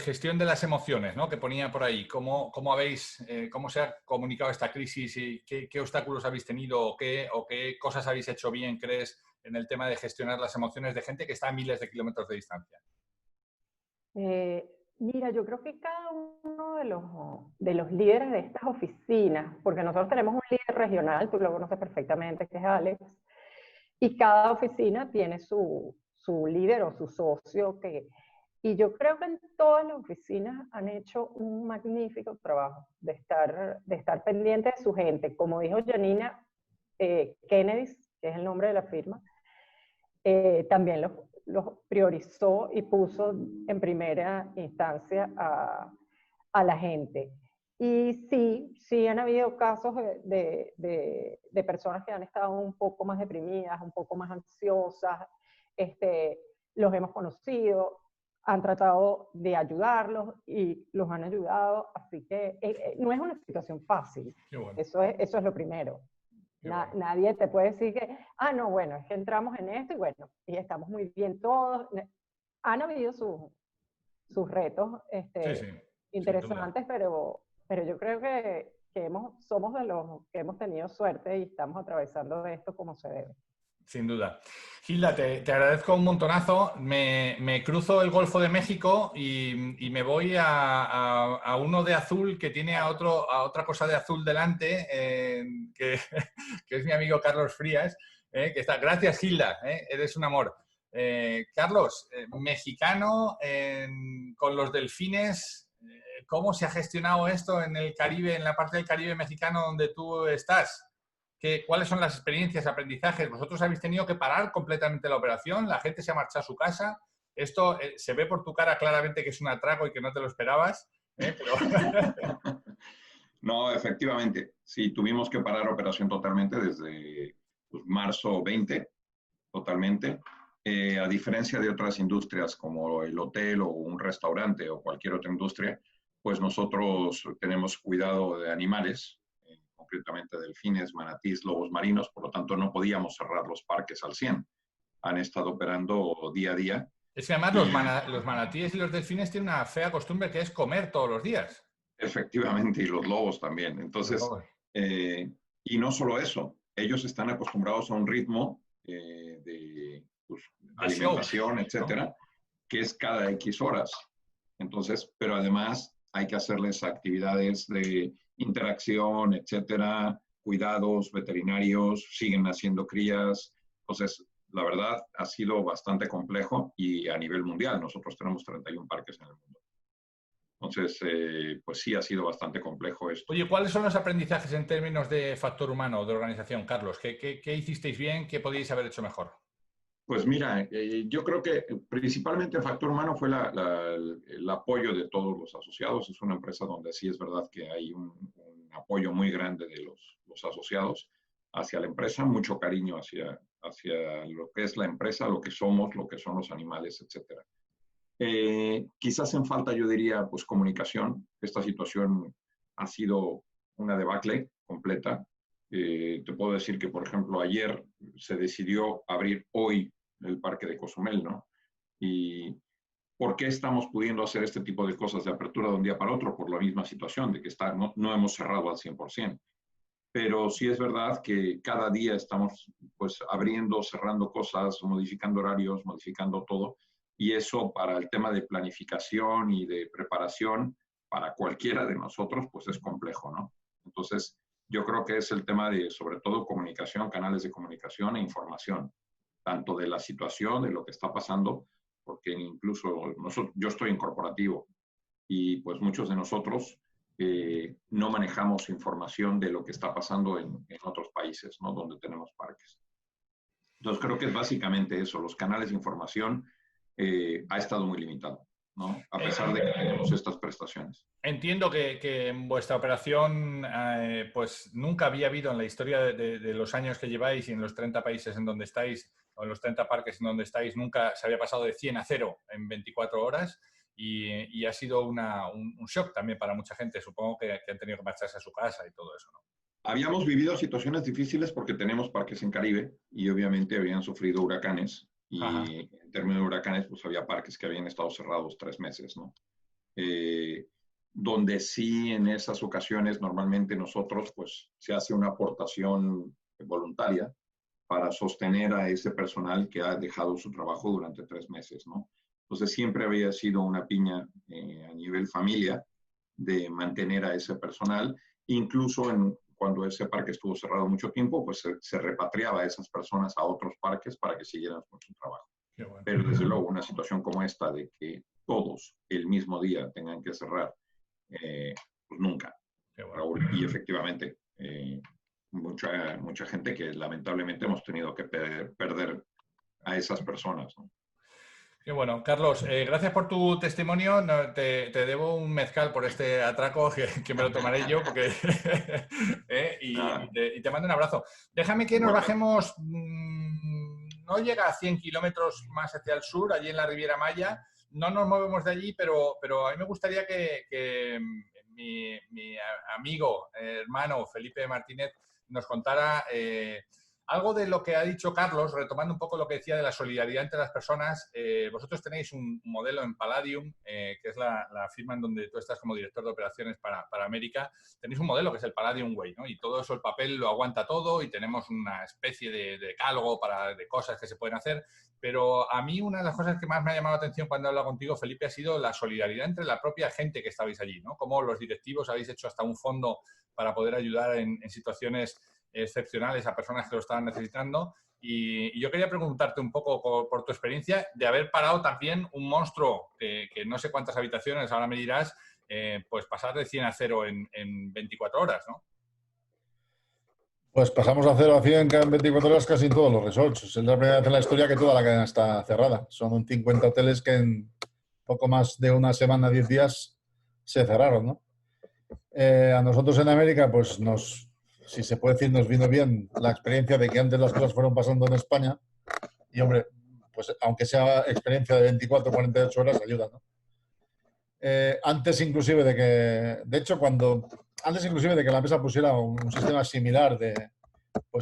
gestión de las emociones, ¿no? Que ponía por ahí, ¿cómo se ha comunicado esta crisis y qué obstáculos habéis tenido o qué cosas habéis hecho bien, crees, en el tema de gestionar las emociones de gente que está a miles de kilómetros de distancia? Mira, yo creo que cada uno de los líderes de estas oficinas, porque nosotros tenemos un líder regional, tú lo conoces perfectamente, que es Alex, y cada oficina tiene su líder o su socio, y yo creo que en todas las oficinas han hecho un magnífico trabajo de estar pendiente de su gente. Como dijo Janina, Kennedy, que es el nombre de la firma, también los priorizó y puso en primera instancia a la gente. Y sí han habido casos de personas que han estado un poco más deprimidas, un poco más ansiosas, los hemos conocido, han tratado de ayudarlos y los han ayudado, así que no es una situación fácil. Bueno. Eso es lo primero. Nadie te puede decir que, no, bueno, es que entramos en esto y bueno, y estamos muy bien todos. Han habido sus retos Sí, interesantes, pero yo creo que somos de los que hemos tenido suerte y estamos atravesando esto como se debe. Sin duda. Gilda, te agradezco un montonazo. Me cruzo el Golfo de México y me voy a uno de azul que tiene a otra cosa de azul delante, que, que es mi amigo Carlos Frías, que está. Gracias, Gilda, eres un amor. Carlos, mexicano, con los delfines, ¿cómo se ha gestionado esto en el Caribe, en la parte del Caribe mexicano donde tú estás? ¿Cuáles son las experiencias, aprendizajes? Vosotros habéis tenido que parar completamente la operación, la gente se ha marchado a su casa. Esto se ve por tu cara claramente que es un atraco y que no te lo esperabas. Pero... No, efectivamente, sí, tuvimos que parar operación totalmente desde pues, marzo 20, totalmente. A diferencia de otras industrias como el hotel o un restaurante o cualquier otra industria, pues nosotros tenemos cuidado de animales, concretamente delfines, manatís, lobos marinos, por lo tanto no podíamos cerrar los parques al 100. Han estado operando día a día. Es que además los manatíes y los delfines tienen una fea costumbre que es comer todos los días. Efectivamente, y los lobos también. Entonces, y no solo eso, ellos están acostumbrados a un ritmo de pues, alimentación, show, etcétera, ¿no? Que es cada X horas. Entonces, pero además hay que hacerles actividades de interacción, etcétera, cuidados veterinarios, siguen haciendo crías. Entonces, la verdad, ha sido bastante complejo y a nivel mundial. Nosotros tenemos 31 parques en el mundo. Entonces, pues sí, ha sido bastante complejo esto. Oye, ¿cuáles son los aprendizajes en términos de factor humano, de organización, Carlos? ¿Qué hicisteis bien? ¿Qué podíais haber hecho mejor? Pues mira, yo creo que principalmente el factor humano fue el apoyo de todos los asociados. Es una empresa donde sí es verdad que hay un apoyo muy grande de los asociados hacia la empresa, mucho cariño hacia lo que es la empresa, lo que somos, lo que son los animales, etcétera. Quizás en falta, yo diría, pues comunicación. Esta situación ha sido una debacle completa. Te puedo decir que, por ejemplo, ayer se decidió abrir hoy el parque de Cozumel, ¿no? ¿Y por qué estamos pudiendo hacer este tipo de cosas de apertura de un día para otro? Por la misma situación de que no hemos cerrado al 100%. Pero sí es verdad que cada día estamos pues abriendo, cerrando cosas, modificando horarios, modificando todo. Y eso para el tema de planificación y de preparación para cualquiera de nosotros, pues es complejo, ¿no? Entonces, yo creo que es el tema de, sobre todo, comunicación, canales de comunicación e información, tanto de la situación, de lo que está pasando, porque incluso yo estoy en corporativo y pues muchos de nosotros no manejamos información de lo que está pasando en otros países, ¿no? Donde tenemos parques. Entonces, creo que es básicamente eso, los canales de información ha estado muy limitado, ¿no? A pesar de que tenemos estas prestaciones. Entiendo que en vuestra operación pues nunca había habido en la historia de los años que lleváis y en los 30 países en donde estáis, o en los 30 parques en donde estáis, nunca se había pasado de 100 a 0 en 24 horas y ha sido un shock también para mucha gente. Supongo que han tenido que marcharse a su casa y todo eso, ¿no? Habíamos vivido situaciones difíciles porque tenemos parques en Caribe y obviamente habían sufrido huracanes. Y ajá, en términos de huracanes, pues había parques que habían estado cerrados 3 meses, ¿no? Donde sí en esas ocasiones normalmente nosotros, pues se hace una aportación voluntaria para sostener a ese personal que ha dejado su trabajo durante 3 meses, ¿no? Entonces siempre había sido una piña a nivel familia de mantener a ese personal, incluso cuando ese parque estuvo cerrado mucho tiempo, pues se repatriaba a esas personas a otros parques para que siguieran con su trabajo. Bueno. Pero desde luego una situación como esta de que todos el mismo día tengan que cerrar, pues nunca. Bueno. Raúl, y efectivamente mucha gente que lamentablemente hemos tenido que perder a esas personas, ¿no? Qué bueno. Carlos, gracias por tu testimonio. No, te debo un mezcal por este atraco que me lo tomaré yo porque y te mando un abrazo. Déjame que nos bajemos, no llega a 100 kilómetros más hacia el sur, allí en la Riviera Maya. No nos movemos de allí, pero a mí me gustaría que mi amigo, hermano Felipe Martínez nos contara Algo de lo que ha dicho Carlos, retomando un poco lo que decía de la solidaridad entre las personas, vosotros tenéis un modelo en Palladium, que es la firma en donde tú estás como director de operaciones para América. Tenéis un modelo que es el Palladium Way, ¿no? Y todo eso, el papel lo aguanta todo y tenemos una especie de decálogo de cosas que se pueden hacer. Pero a mí una de las cosas que más me ha llamado la atención cuando he hablado contigo, Felipe, ha sido la solidaridad entre la propia gente que estabais allí, ¿no? Cómo los directivos habéis hecho hasta un fondo para poder ayudar en situaciones excepcionales a personas que lo estaban necesitando. Y yo quería preguntarte un poco por tu experiencia de haber parado también un monstruo que no sé cuántas habitaciones, ahora me dirás, pues pasar de 100 a 0 en 24 horas, ¿no? Pues pasamos a 0 a 100 en 24 horas casi en todos los resorts. Es la primera vez en la historia que toda la cadena está cerrada. Son 50 hoteles que en poco más de una semana, 10 días, se cerraron, ¿no? A nosotros en América, pues si se puede decir, nos vino bien la experiencia de que antes las cosas fueron pasando en España. Y, hombre, pues aunque sea experiencia de 24 o 48 horas, ayuda, ¿no? Antes inclusive de que, de hecho, antes inclusive de que la empresa pusiera un sistema similar de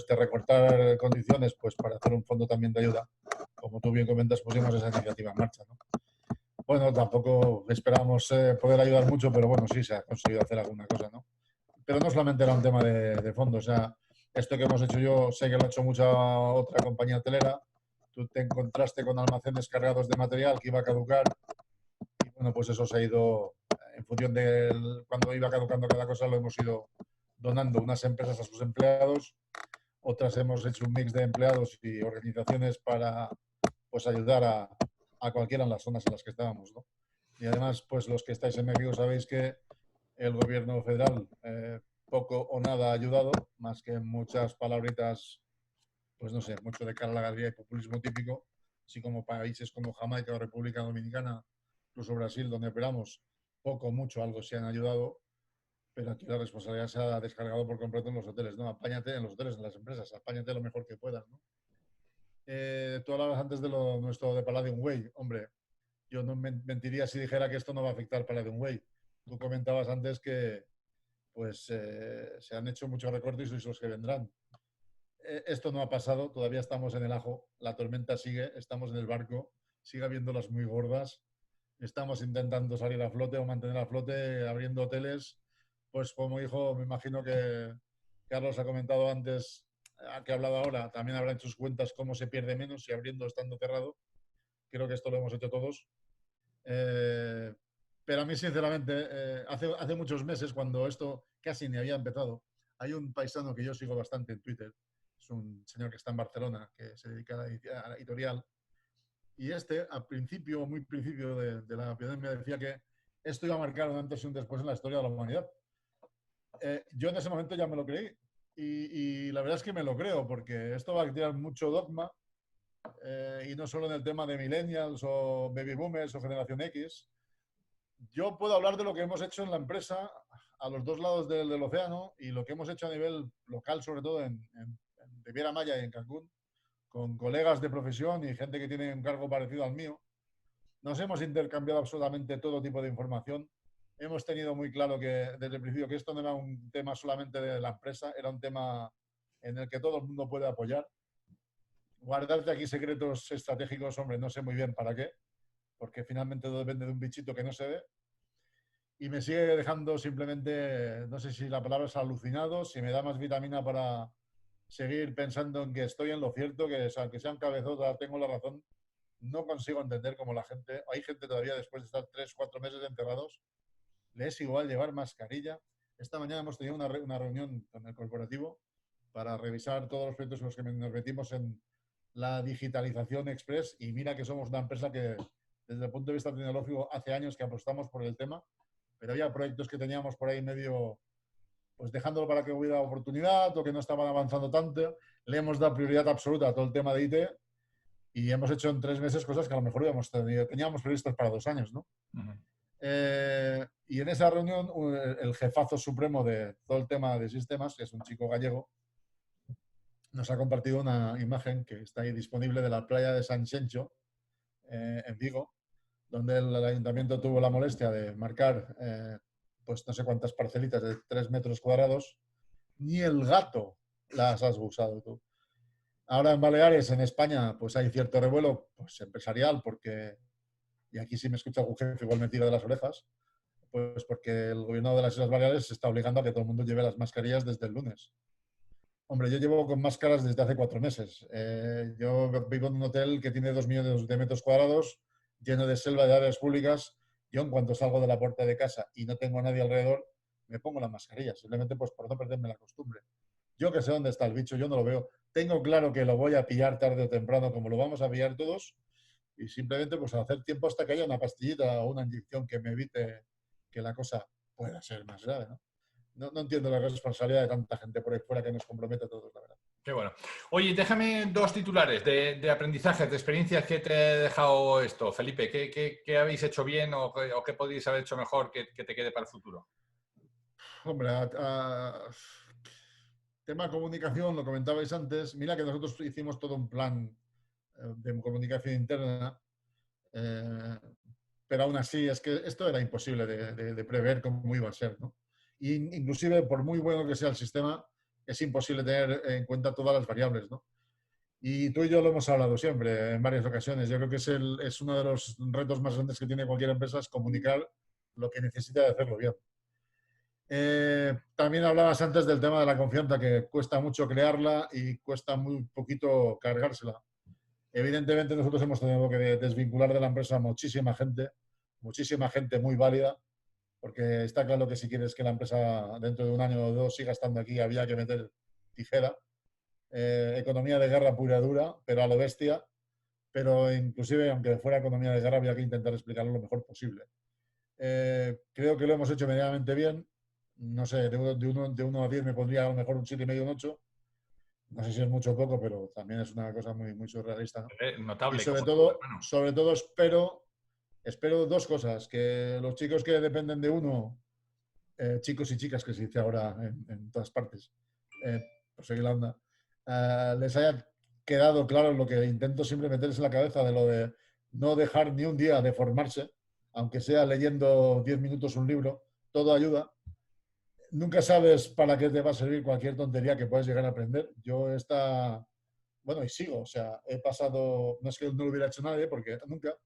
recortar condiciones pues para hacer un fondo también de ayuda, como tú bien comentas, pusimos esa iniciativa en marcha, ¿no? Bueno, tampoco esperábamos poder ayudar mucho, pero bueno, sí se ha conseguido hacer alguna cosa, ¿no? Pero no solamente era un tema de fondo, o sea, esto que hemos hecho yo, sé que lo ha hecho mucha otra compañía hotelera, tú te encontraste con almacenes cargados de material que iba a caducar y bueno, pues eso se ha ido, en función de cuando iba caducando cada cosa, lo hemos ido donando unas empresas a sus empleados, otras hemos hecho un mix de empleados y organizaciones para pues ayudar a cualquiera en las zonas en las que estábamos, ¿no? Y además, pues los que estáis en México sabéis que el gobierno federal poco o nada ha ayudado, más que muchas palabritas, pues no sé, mucho de cara a la galería y populismo típico, así como países como Jamaica o República Dominicana, incluso Brasil, donde operamos, poco, mucho, algo se han ayudado, pero aquí la responsabilidad se ha descargado por completo en los hoteles, ¿no? Apáñate en los hoteles, en las empresas, apáñate lo mejor que puedas, ¿no? Tú hablabas antes de nuestro de Palladium Way. Hombre, yo no mentiría si dijera que esto no va a afectar Palladium Way. Tú comentabas antes que pues se han hecho muchos recortes y los que vendrán. Esto no ha pasado, todavía estamos en el ajo, la tormenta sigue, estamos en el barco, sigue habiéndolas muy gordas, estamos intentando salir a flote o mantener a flote, abriendo hoteles. Pues como dijo, me imagino que Carlos ha comentado antes, que ha hablado ahora, también habrá en sus cuentas cómo se pierde menos y abriendo estando cerrado. Creo que esto lo hemos hecho todos. Pero a mí, sinceramente, hace muchos meses, cuando esto casi ni había empezado, hay un paisano que yo sigo bastante en Twitter, es un señor que está en Barcelona, que se dedica a la editorial, y al principio, muy principio de la epidemia, decía que esto iba a marcar un antes y un después en la historia de la humanidad. Yo en ese momento ya me lo creí, y la verdad es que me lo creo, porque esto va a crear mucho dogma, y no solo en el tema de millennials o baby boomers o generación X. Yo puedo hablar de lo que hemos hecho en la empresa a los dos lados del océano y lo que hemos hecho a nivel local, sobre todo en Riviera Maya y en Cancún, con colegas de profesión y gente que tiene un cargo parecido al mío. Nos hemos intercambiado absolutamente todo tipo de información. Hemos tenido muy claro que desde el principio que esto no era un tema solamente de la empresa, era un tema en el que todo el mundo puede apoyar. Guardarte aquí secretos estratégicos, hombre, no sé muy bien para qué, porque finalmente todo depende de un bichito que no se ve. Y me sigue dejando simplemente, no sé si la palabra es alucinado, si me da más vitamina para seguir pensando en que estoy en lo cierto, que aunque sea un cabezota, tengo la razón. No consigo entender cómo hay gente todavía después de estar 3 o 4 meses encerrados, le es igual llevar mascarilla. Esta mañana hemos tenido una reunión con el corporativo para revisar todos los proyectos en los que nos metimos en la digitalización express, y mira que somos una empresa que desde el punto de vista tecnológico hace años que apostamos por el tema, pero había proyectos que teníamos por ahí medio pues dejándolo para que hubiera oportunidad o que no estaban avanzando tanto. Le hemos dado prioridad absoluta a todo el tema de IT y hemos hecho en 3 meses cosas que a lo mejor teníamos previstas para 2 años, ¿no? Y en esa reunión el jefazo supremo de todo el tema de sistemas, que es un chico gallego, nos ha compartido una imagen que está ahí disponible de la playa de San Xenxo, en Vigo, donde el ayuntamiento tuvo la molestia de marcar pues no sé cuántas parcelitas de 3 metros cuadrados. Ni el gato las has usado tú. Ahora en Baleares, en España, pues hay cierto revuelo pues, empresarial, porque, y aquí sí me escucha algún jefe igual me tira de las orejas, pues porque el gobierno de las Islas Baleares se está obligando a que todo el mundo lleve las mascarillas desde el lunes. Hombre, yo llevo con máscaras desde hace 4 meses. Yo vivo en un hotel que tiene 2 millones de metros cuadrados, lleno de selva de áreas públicas. Yo en cuanto salgo de la puerta de casa y no tengo a nadie alrededor, me pongo la mascarilla, simplemente pues por no perderme la costumbre. Yo que sé dónde está el bicho, yo no lo veo. Tengo claro que lo voy a pillar tarde o temprano, como lo vamos a pillar todos, y simplemente pues hacer tiempo hasta que haya una pastillita o una inyección que me evite que la cosa pueda ser más grave, ¿no? No entiendo la responsabilidad de tanta gente por ahí fuera que nos compromete a todos, la verdad. Qué bueno. Oye, déjame 2 titulares de aprendizajes, de experiencias que te he dejado esto. Felipe, ¿qué habéis hecho bien o qué podéis haber hecho mejor que te quede para el futuro? Hombre, tema comunicación, lo comentabais antes. Mira que nosotros hicimos todo un plan de comunicación interna, pero aún así es que esto era imposible de prever cómo iba a ser, ¿no? Y inclusive, por muy bueno que sea el sistema, es imposible tener en cuenta todas las variables, ¿no? Y tú y yo lo hemos hablado siempre en varias ocasiones. Yo creo que es uno de los retos más grandes que tiene cualquier empresa, es comunicar lo que necesita de hacerlo bien. También hablabas antes del tema de la confianza, que cuesta mucho crearla y cuesta muy poquito cargársela. Evidentemente nosotros hemos tenido que desvincular de la empresa muchísima gente muy válida, porque está claro que si quieres que la empresa dentro de un año o 2 siga estando aquí, había que meter tijera. Economía de guerra pura y dura, pero a lo bestia. Pero inclusive, aunque fuera economía de guerra, había que intentar explicarlo lo mejor posible. Creo que lo hemos hecho medianamente bien. No sé, de 1 a 10 me pondría a lo mejor un 7,5, un 8. No sé si es mucho o poco, pero también es una cosa muy, muy surrealista, ¿no? Notable. Y sobre todo espero 2 cosas. Que los chicos que dependen de uno, chicos y chicas que se dice ahora en todas partes, por seguir la onda, les haya quedado claro lo que intento siempre meterles en la cabeza, de lo de no dejar ni un día de formarse, aunque sea leyendo 10 minutos un libro, todo ayuda. Nunca sabes para qué te va a servir cualquier tontería que puedas llegar a aprender. Yo bueno, y sigo, o sea, he pasado, no es que no lo hubiera hecho nadie, porque nunca,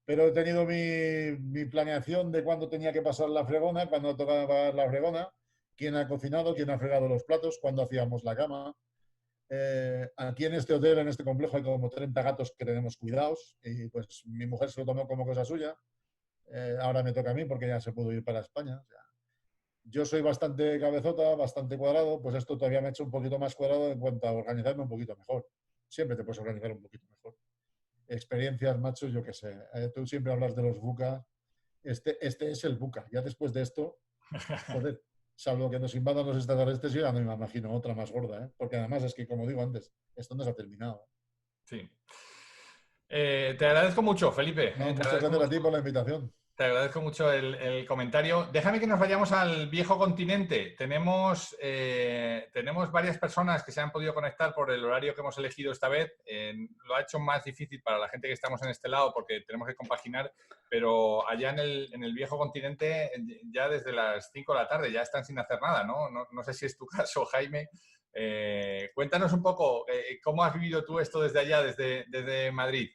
pero he tenido mi planeación de cuándo tenía que pasar la fregona, cuándo tocaba la fregona, quién ha cocinado, quién ha fregado los platos, cuándo hacíamos la cama. Aquí en este hotel, en este complejo, hay como 30 gatos que tenemos cuidados, y pues mi mujer se lo tomó como cosa suya. Ahora me toca a mí porque ya se pudo ir para España. O sea, yo soy bastante cabezota, bastante cuadrado, pues esto todavía me ha hecho un poquito más cuadrado en cuanto a organizarme un poquito mejor. Siempre te puedes organizar un poquito mejor. Experiencias, macho, yo qué sé. Tú siempre hablas de los bucas. Este es el buca. Ya después de esto, joder, salvo que nos invadan los extraterrestres, yo ya no me imagino otra más gorda, ¿eh? Porque además es que, como digo antes, esto no se ha terminado. Sí. Te agradezco mucho, Felipe. No, muchas gracias a ti por la invitación. Te agradezco mucho el comentario. Déjame que nos vayamos al viejo continente. Tenemos varias personas que se han podido conectar por el horario que hemos elegido esta vez. Lo ha hecho más difícil para la gente que estamos en este lado porque tenemos que compaginar, pero allá en el viejo continente ya desde las 5 de la tarde ya están sin hacer nada, ¿no? No sé si es tu caso, Jaime. Cuéntanos un poco cómo has vivido tú esto desde allá, desde Madrid.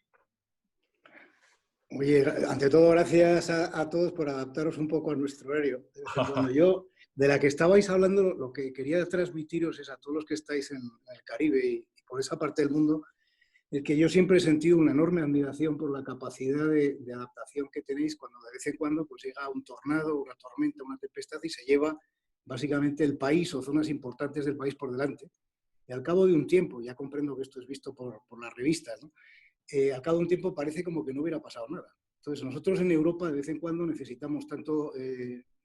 Oye, ante todo, gracias a todos por adaptaros un poco a nuestro horario. Cuando yo, de la que estabais hablando, lo que quería transmitiros es a todos los que estáis en el Caribe y por esa parte del mundo, es que yo siempre he sentido una enorme admiración por la capacidad de adaptación que tenéis cuando de vez en cuando pues, llega un tornado, una tormenta, una tempestad y se lleva básicamente el país o zonas importantes del país por delante. Y al cabo de un tiempo, ya comprendo que esto es visto por las revistas, ¿no? Al cabo de un tiempo parece como que no hubiera pasado nada. Entonces, nosotros en Europa de vez en cuando necesitamos, tanto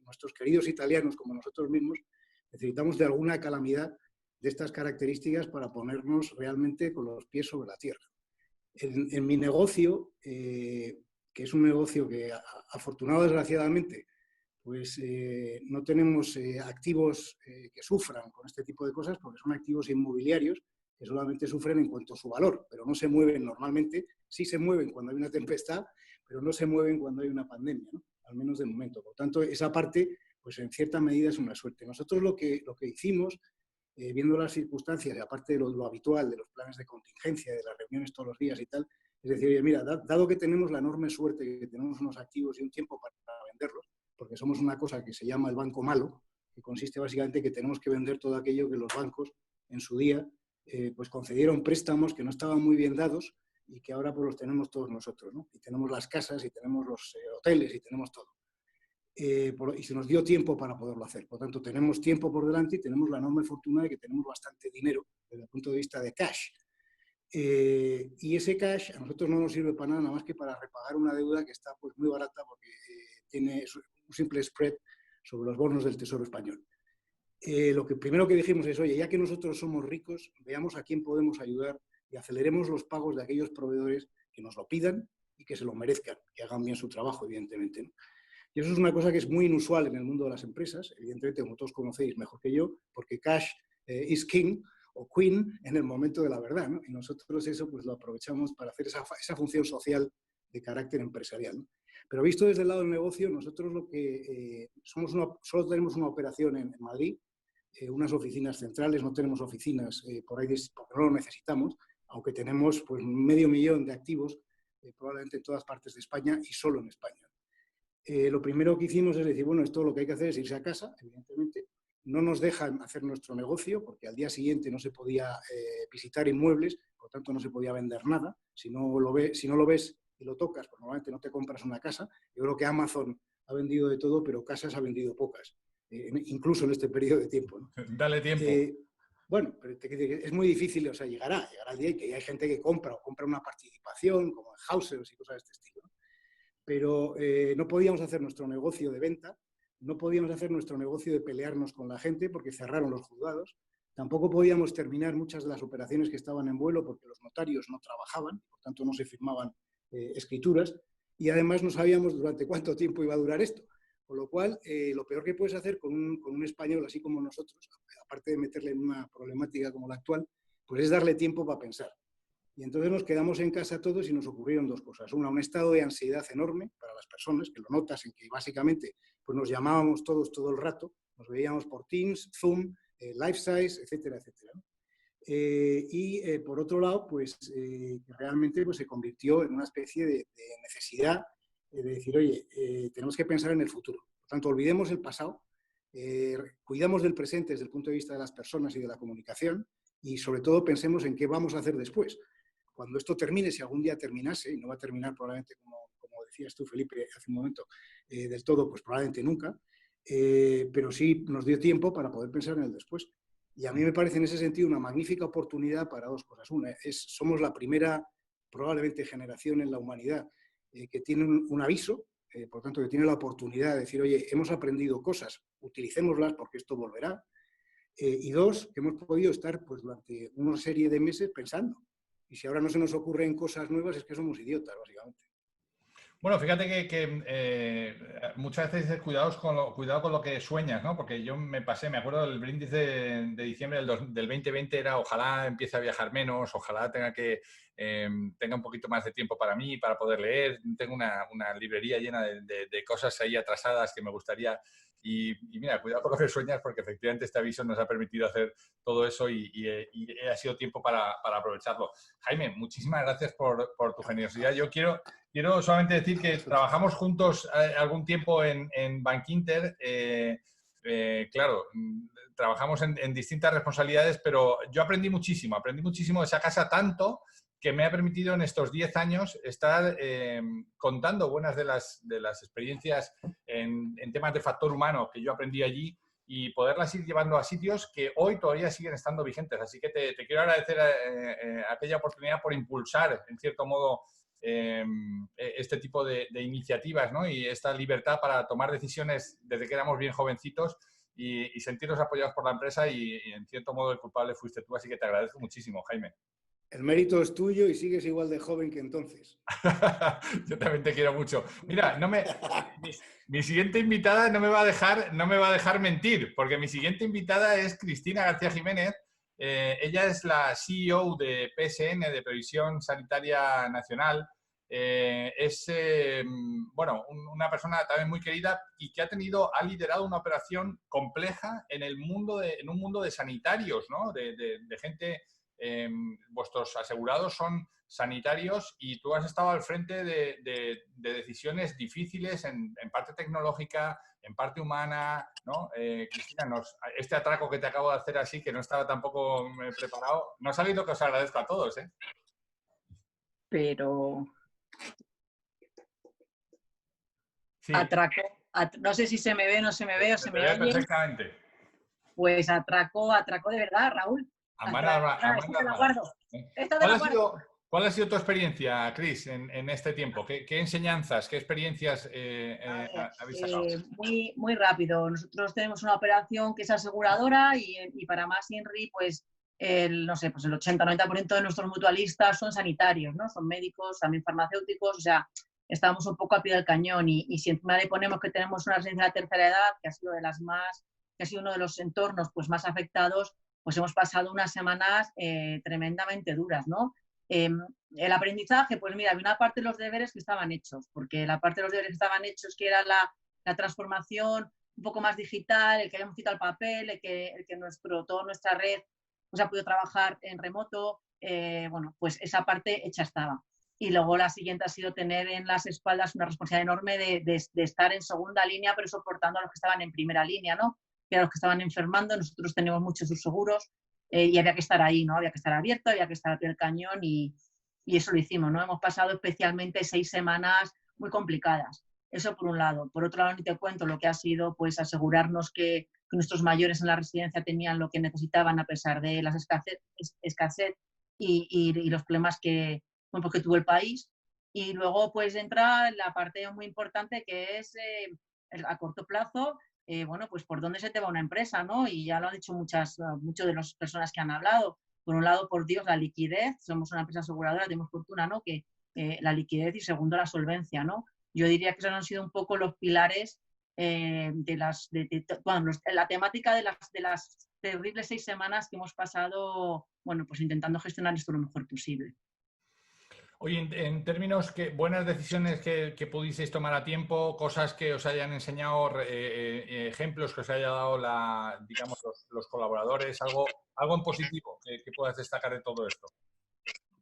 nuestros queridos italianos como nosotros mismos, necesitamos de alguna calamidad de estas características para ponernos realmente con los pies sobre la tierra. En mi negocio, que es un negocio que afortunado desgraciadamente, pues no tenemos activos que sufran con este tipo de cosas porque son activos inmobiliarios que solamente sufren en cuanto a su valor, pero no se mueven normalmente. Sí se mueven cuando hay una tempestad, pero no se mueven cuando hay una pandemia, ¿no? Al menos de momento. Por tanto, esa parte, pues en cierta medida es una suerte. Nosotros lo que hicimos viendo las circunstancias, y aparte de lo habitual, de los planes de contingencia, de las reuniones todos los días y tal, es decir, oye, mira, dado que tenemos la enorme suerte que tenemos unos activos y un tiempo para venderlos, porque somos una cosa que se llama el banco malo, que consiste básicamente en que tenemos que vender todo aquello que los bancos en su día pues concedieron préstamos que no estaban muy bien dados y que ahora pues los tenemos todos nosotros, ¿no? Y tenemos las casas y tenemos los hoteles y tenemos todo. Y se nos dio tiempo para poderlo hacer. Por lo tanto, tenemos tiempo por delante y tenemos la enorme fortuna de que tenemos bastante dinero desde el punto de vista de cash. Y ese cash a nosotros no nos sirve para nada más que para repagar una deuda que está pues muy barata porque tiene un simple spread sobre los bonos del Tesoro Español. Lo que primero que dijimos es, oye, ya que nosotros somos ricos, veamos a quién podemos ayudar y aceleremos los pagos de aquellos proveedores que nos lo pidan y que se lo merezcan, que hagan bien su trabajo, evidentemente, ¿no? Y eso es una cosa que es muy inusual en el mundo de las empresas, evidentemente, como todos conocéis mejor que yo, porque cash is king o queen en el momento de la verdad, ¿no? Y nosotros eso pues lo aprovechamos para hacer esa función social de carácter empresarial, ¿no? Pero visto desde el lado del negocio, nosotros lo que solo tenemos una operación en Madrid, unas oficinas centrales, no tenemos oficinas por ahí porque no lo necesitamos, aunque tenemos pues 500.000 de activos probablemente en todas partes de España y solo en España. Lo primero que hicimos es decir, bueno, esto lo que hay que hacer es irse a casa, evidentemente. No nos dejan hacer nuestro negocio porque al día siguiente no se podía visitar inmuebles, por tanto no se podía vender nada. Si no lo ves y lo tocas, pues normalmente no te compras una casa. Yo creo que Amazon ha vendido de todo, pero casas ha vendido pocas, incluso en este periodo de tiempo, ¿no? Dale tiempo. Bueno, pero es muy difícil, o sea, llegará el día que hay gente que compra una participación, como en Housers y cosas de este estilo, ¿no? Pero no podíamos hacer nuestro negocio de venta, no podíamos hacer nuestro negocio de pelearnos con la gente porque cerraron los juzgados, tampoco podíamos terminar muchas de las operaciones que estaban en vuelo porque los notarios no trabajaban, por tanto no se firmaban escrituras, y además no sabíamos durante cuánto tiempo iba a durar esto. Con lo cual, lo peor que puedes hacer con un español así como nosotros, aparte de meterle en una problemática como la actual, pues es darle tiempo para pensar. Y entonces nos quedamos en casa todos y nos ocurrieron dos cosas. Una, un estado de ansiedad enorme para las personas, que lo notas en que básicamente pues nos llamábamos todos todo el rato, nos veíamos por Teams, Zoom, Lifesize, etcétera, etcétera, ¿no? Por otro lado, pues realmente pues, se convirtió en una especie de necesidad de decir, oye, tenemos que pensar en el futuro. Por tanto, olvidemos el pasado, cuidamos del presente desde el punto de vista de las personas y de la comunicación y sobre todo pensemos en qué vamos a hacer después. Cuando esto termine, si algún día terminase, y no va a terminar probablemente como decías tú, Felipe, hace un momento, del todo, pues probablemente nunca, pero sí nos dio tiempo para poder pensar en el después. Y a mí me parece en ese sentido una magnífica oportunidad para dos cosas. Una, somos la primera, probablemente, generación en la humanidad que tiene un aviso, por tanto, que tiene la oportunidad de decir, oye, hemos aprendido cosas, utilicémoslas porque esto volverá. Y dos, que hemos podido estar pues, durante una serie de meses pensando. Y si ahora no se nos ocurren cosas nuevas, es que somos idiotas, básicamente. Bueno, fíjate que muchas veces dices cuidado con lo que sueñas, ¿no? Porque yo me acuerdo del brindis de diciembre del 2020 era ojalá empiece a viajar menos, ojalá tenga un poquito más de tiempo para mí, para poder leer. Tengo una librería llena de cosas ahí atrasadas que me gustaría. Y mira, cuidado con lo que sueñas porque efectivamente este aviso nos ha permitido hacer todo eso y ha sido tiempo para aprovecharlo. Jaime, muchísimas gracias por tu generosidad. Yo quiero solamente decir que trabajamos juntos algún tiempo en Bankinter. Claro, trabajamos en distintas responsabilidades, pero yo aprendí muchísimo de esa casa, tanto que me ha permitido en estos 10 años estar contando buenas de las experiencias en temas de factor humano que yo aprendí allí y poderlas ir llevando a sitios que hoy todavía siguen estando vigentes. Así que te quiero agradecer aquella oportunidad por impulsar, en cierto modo, este tipo de iniciativas, ¿no? Y esta libertad para tomar decisiones desde que éramos bien jovencitos y sentirnos apoyados por la empresa y en cierto modo el culpable fuiste tú. Así que te agradezco muchísimo, Jaime. El mérito es tuyo y sigues igual de joven que entonces. Yo también te quiero mucho. Mira, mi siguiente invitada no me va a dejar mentir, porque mi siguiente invitada es Cristina García Jiménez. Ella es la CEO de PSN, de Previsión Sanitaria Nacional. es bueno, una persona también muy querida y que ha liderado una operación compleja en un mundo de sanitarios, ¿no? De gente, vuestros asegurados son sanitarios y tú has estado al frente de decisiones difíciles en parte tecnológica, en parte humana, ¿no? Cristina, este atraco que te acabo de hacer así, que no estaba tampoco preparado, no ha salido, que os agradezco a todos, ¿eh? Pero Sí. atracó, no sé si se me ve, no se me ve o se me oye. Perfectamente. Pues atracó de verdad, Raúl. Esta la guardo. Esta te la guardo. ¿Cuál ha sido tu experiencia, Cris, en este tiempo? ¿Qué enseñanzas, qué experiencias habéis sacado? Muy rápido. Nosotros tenemos una operación que es aseguradora y para más INRI, pues no sé, pues el 80-90% de nuestros mutualistas son sanitarios, ¿no? Son médicos, también farmacéuticos, o sea, estamos un poco a pie del cañón y si encima le ponemos que tenemos una residencia de la tercera edad, que ha sido que ha sido uno de los entornos pues, más afectados, pues hemos pasado unas semanas tremendamente duras, ¿no? El aprendizaje, pues mira, había una parte de los deberes que estaban hechos, porque la parte de los deberes que estaban hechos, que era la transformación un poco más digital, el que hayamos quitado el papel, el que toda nuestra red pues, ha podido trabajar en remoto, bueno, pues esa parte hecha estaba. Y luego la siguiente ha sido tener en las espaldas una responsabilidad enorme de estar en segunda línea, pero soportando a los que estaban en primera línea, ¿no? Que eran los que estaban enfermando. Nosotros tenemos muchos subseguros y había que estar ahí, ¿no? Había que estar abierto, había que estar al pie del cañón y eso lo hicimos, ¿no? Hemos pasado especialmente 6 semanas muy complicadas. Eso por un lado. Por otro lado, ni te cuento lo que ha sido pues asegurarnos que nuestros mayores en la residencia tenían lo que necesitaban a pesar de las escasez y los problemas que tuvo el país. Y luego pues entra la parte muy importante que es a corto plazo, bueno, pues por dónde se te va una empresa, ¿no? Y ya lo han dicho muchas de las personas que han hablado. Por un lado, por Dios, la liquidez. Somos una empresa aseguradora, tenemos fortuna, ¿no? Que la liquidez y segundo, la solvencia, ¿no? Yo diría que esos han sido un poco los pilares la temática de las terribles 6 semanas que hemos pasado, bueno, pues intentando gestionar esto lo mejor posible. Oye, en términos que buenas decisiones que pudisteis tomar a tiempo, cosas que os hayan enseñado, ejemplos que os haya dado digamos, los colaboradores, algo en positivo que puedas destacar de todo esto.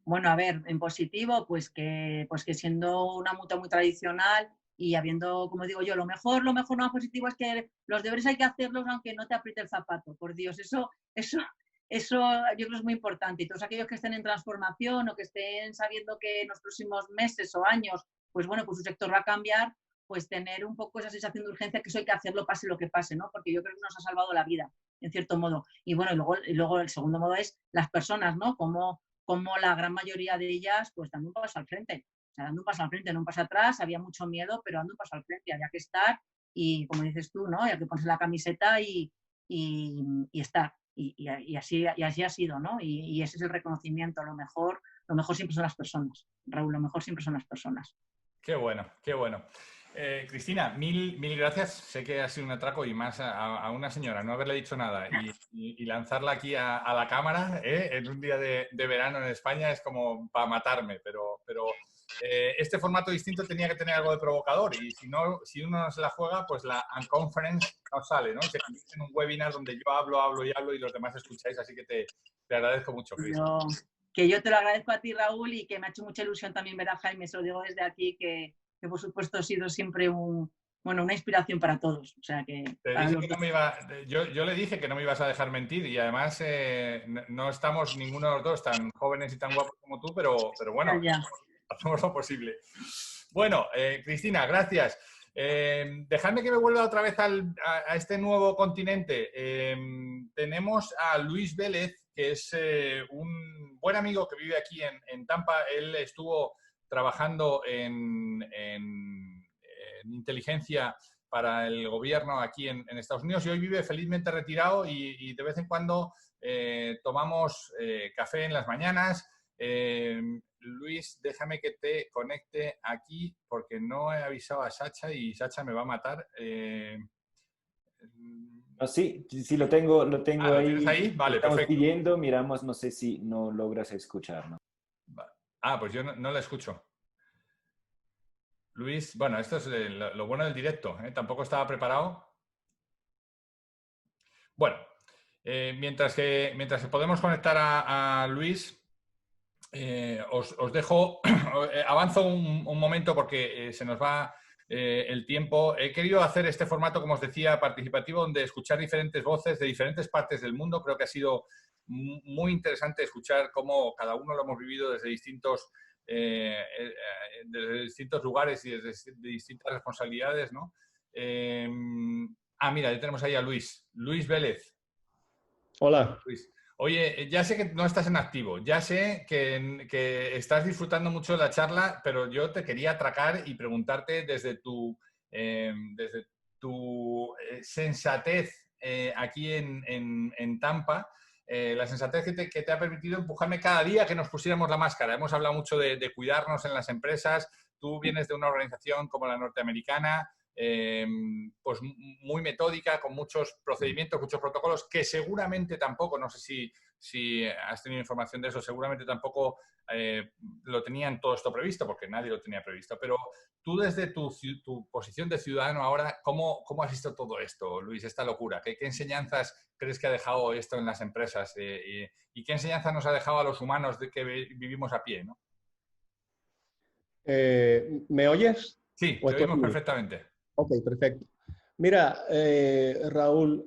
Bueno, a ver, en positivo, pues que siendo una mutua muy tradicional y habiendo, como digo yo, lo mejor más positivo es que los deberes hay que hacerlos aunque no te apriete el zapato, por Dios, eso yo creo que es muy importante. Y todos aquellos que estén en transformación o que estén sabiendo que en los próximos meses o años, pues bueno, pues su sector va a cambiar, pues tener un poco esa sensación de urgencia que eso hay que hacerlo pase lo que pase, ¿no? Porque yo creo que nos ha salvado la vida, en cierto modo. Y bueno, y luego el segundo modo es las personas, ¿no? Como la gran mayoría de ellas, pues dando un paso al frente. O sea, dando un paso al frente, no un paso atrás, había mucho miedo, pero dando un paso al frente, había que estar y, como dices tú, ¿no? Había que ponerse la camiseta y estar. Y así ha sido, ¿no? Y ese es el reconocimiento. Lo mejor siempre son las personas. Raúl, lo mejor siempre son las personas. Qué bueno, qué bueno. Cristina, mil gracias. Sé que ha sido un atraco y más a una señora, no haberle dicho nada y lanzarla aquí a la cámara en un día de verano en España es como para matarme, pero este formato distinto tenía que tener algo de provocador y si uno no se la juega, pues la Unconference no sale, ¿no? Se convierte en un webinar donde yo hablo y los demás escucháis, así que te agradezco mucho, Cristina. Que yo te lo agradezco a ti, Raúl, y que me ha hecho mucha ilusión también ver a Jaime, se lo digo desde aquí, que por supuesto ha sido siempre una inspiración para todos. O sea que yo le dije que no me ibas a dejar mentir y además no estamos ninguno de los dos tan jóvenes y tan guapos como tú, pero bueno, hacemos lo posible. Bueno, Cristina, gracias. Dejadme que me vuelva otra vez a este nuevo continente. Tenemos a Luis Vélez, que es un buen amigo que vive aquí en Tampa. Él estuvo trabajando en inteligencia para el gobierno aquí en Estados Unidos y hoy vive felizmente retirado y de vez en cuando tomamos café en las mañanas. Luis, déjame que te conecte aquí porque no he avisado a Sacha y Sacha me va a matar. Sí, lo tengo ahí. ¿Lo tienes ahí? Vale, estamos perfecto. pidiendo, miramos, no sé si no logras escuchar, ¿no? Pues yo no la escucho. Luis, bueno, esto es lo bueno del directo, ¿eh? Tampoco estaba preparado. Bueno, mientras que podemos conectar a Luis, os dejo, avanzo un momento porque se nos va el tiempo. He querido hacer este formato, como os decía, participativo, donde escuchar diferentes voces de diferentes partes del mundo. Creo que ha sido muy interesante escuchar cómo cada uno lo hemos vivido desde distintos lugares y desde distintas responsabilidades, ¿no? Mira, ya tenemos ahí a Luis. Luis Vélez. Hola. Luis. Oye, ya sé que no estás en activo, ya sé que estás disfrutando mucho de la charla, pero yo te quería atracar y preguntarte desde tu sensatez aquí en Tampa, la sensatez que te ha permitido empujarme cada día que nos pusiéramos la máscara. Hemos hablado mucho de cuidarnos en las empresas. Tú vienes de una organización como la norteamericana, pues muy metódica, con muchos procedimientos, muchos protocolos, que seguramente tampoco, no sé si has tenido información de eso, seguramente tampoco lo tenían todo esto previsto, porque nadie lo tenía previsto. Pero tú desde tu posición de ciudadano ahora, ¿cómo has visto todo esto, Luis, esta locura? ¿Qué enseñanzas crees que ha dejado esto en las empresas? ¿Y qué enseñanzas nos ha dejado a los humanos de que vivimos a pie, ¿no? ¿Me oyes? Sí, te oímos perfectamente. Ok, perfecto. Mira, Raúl,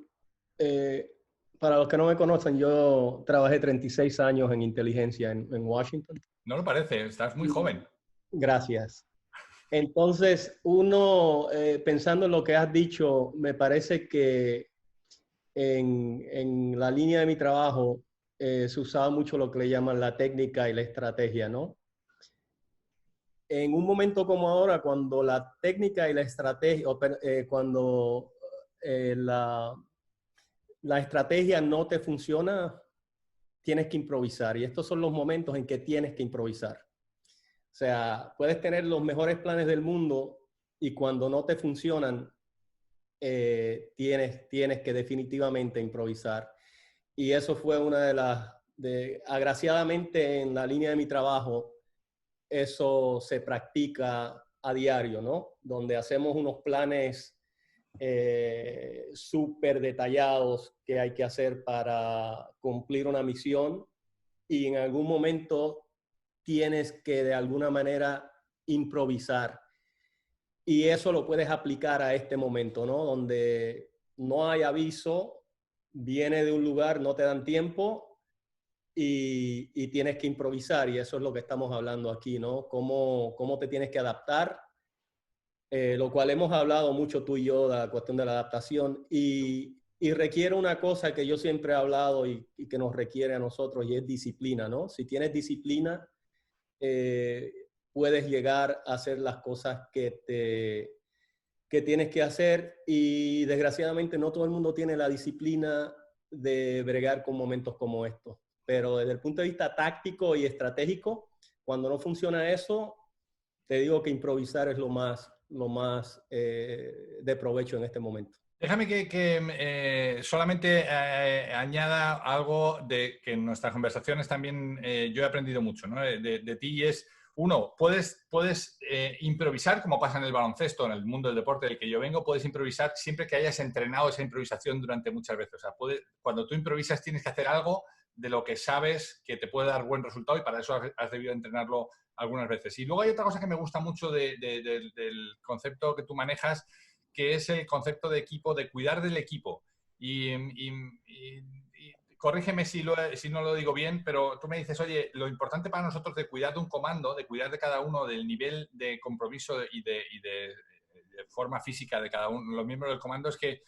para los que no me conocen, yo trabajé 36 años en inteligencia en Washington. No lo parece, estás muy joven. Gracias. Entonces, pensando en lo que has dicho, me parece que en la línea de mi trabajo se usaba mucho lo que le llaman la técnica y la estrategia, ¿no? En un momento como ahora, cuando la técnica y la estrategia, cuando la estrategia no te funciona, tienes que improvisar. Y estos son los momentos en que tienes que improvisar. O sea, puedes tener los mejores planes del mundo y cuando no te funcionan, tienes que definitivamente improvisar. Y eso fue una de agraciadamente en la línea de mi trabajo, eso se practica a diario, ¿no? Donde hacemos unos planes súper detallados que hay que hacer para cumplir una misión y en algún momento tienes que de alguna manera improvisar. Y eso lo puedes aplicar a este momento, ¿no? Donde no hay aviso, viene de un lugar, no te dan tiempo y tienes que improvisar. Y eso es lo que estamos hablando aquí, ¿no? Cómo te tienes que adaptar, lo cual hemos hablado mucho tú y yo de la cuestión de la adaptación. Y requiere una cosa que yo siempre he hablado y que nos requiere a nosotros y es disciplina, ¿no? Si tienes disciplina, puedes llegar a hacer las cosas que tienes que hacer y desgraciadamente no todo el mundo tiene la disciplina de bregar con momentos como estos. Pero desde el punto de vista táctico y estratégico, cuando no funciona eso, te digo que improvisar es lo más de provecho en este momento. Déjame que solamente añada algo de que en nuestras conversaciones también yo he aprendido mucho, ¿no? de ti, y es, uno, puedes improvisar, como pasa en el baloncesto, en el mundo del deporte del que yo vengo, puedes improvisar siempre que hayas entrenado esa improvisación durante muchas veces. O sea, cuando tú improvisas tienes que hacer algo de lo que sabes que te puede dar buen resultado y para eso has debido entrenarlo algunas veces. Y luego hay otra cosa que me gusta mucho del concepto que tú manejas, que es el concepto de equipo, de cuidar del equipo. Y corrígeme si no lo digo bien, pero tú me dices, oye, lo importante para nosotros de cuidar de un comando, de cuidar de cada uno, del nivel de compromiso y de forma física de cada uno, los miembros del comando, es que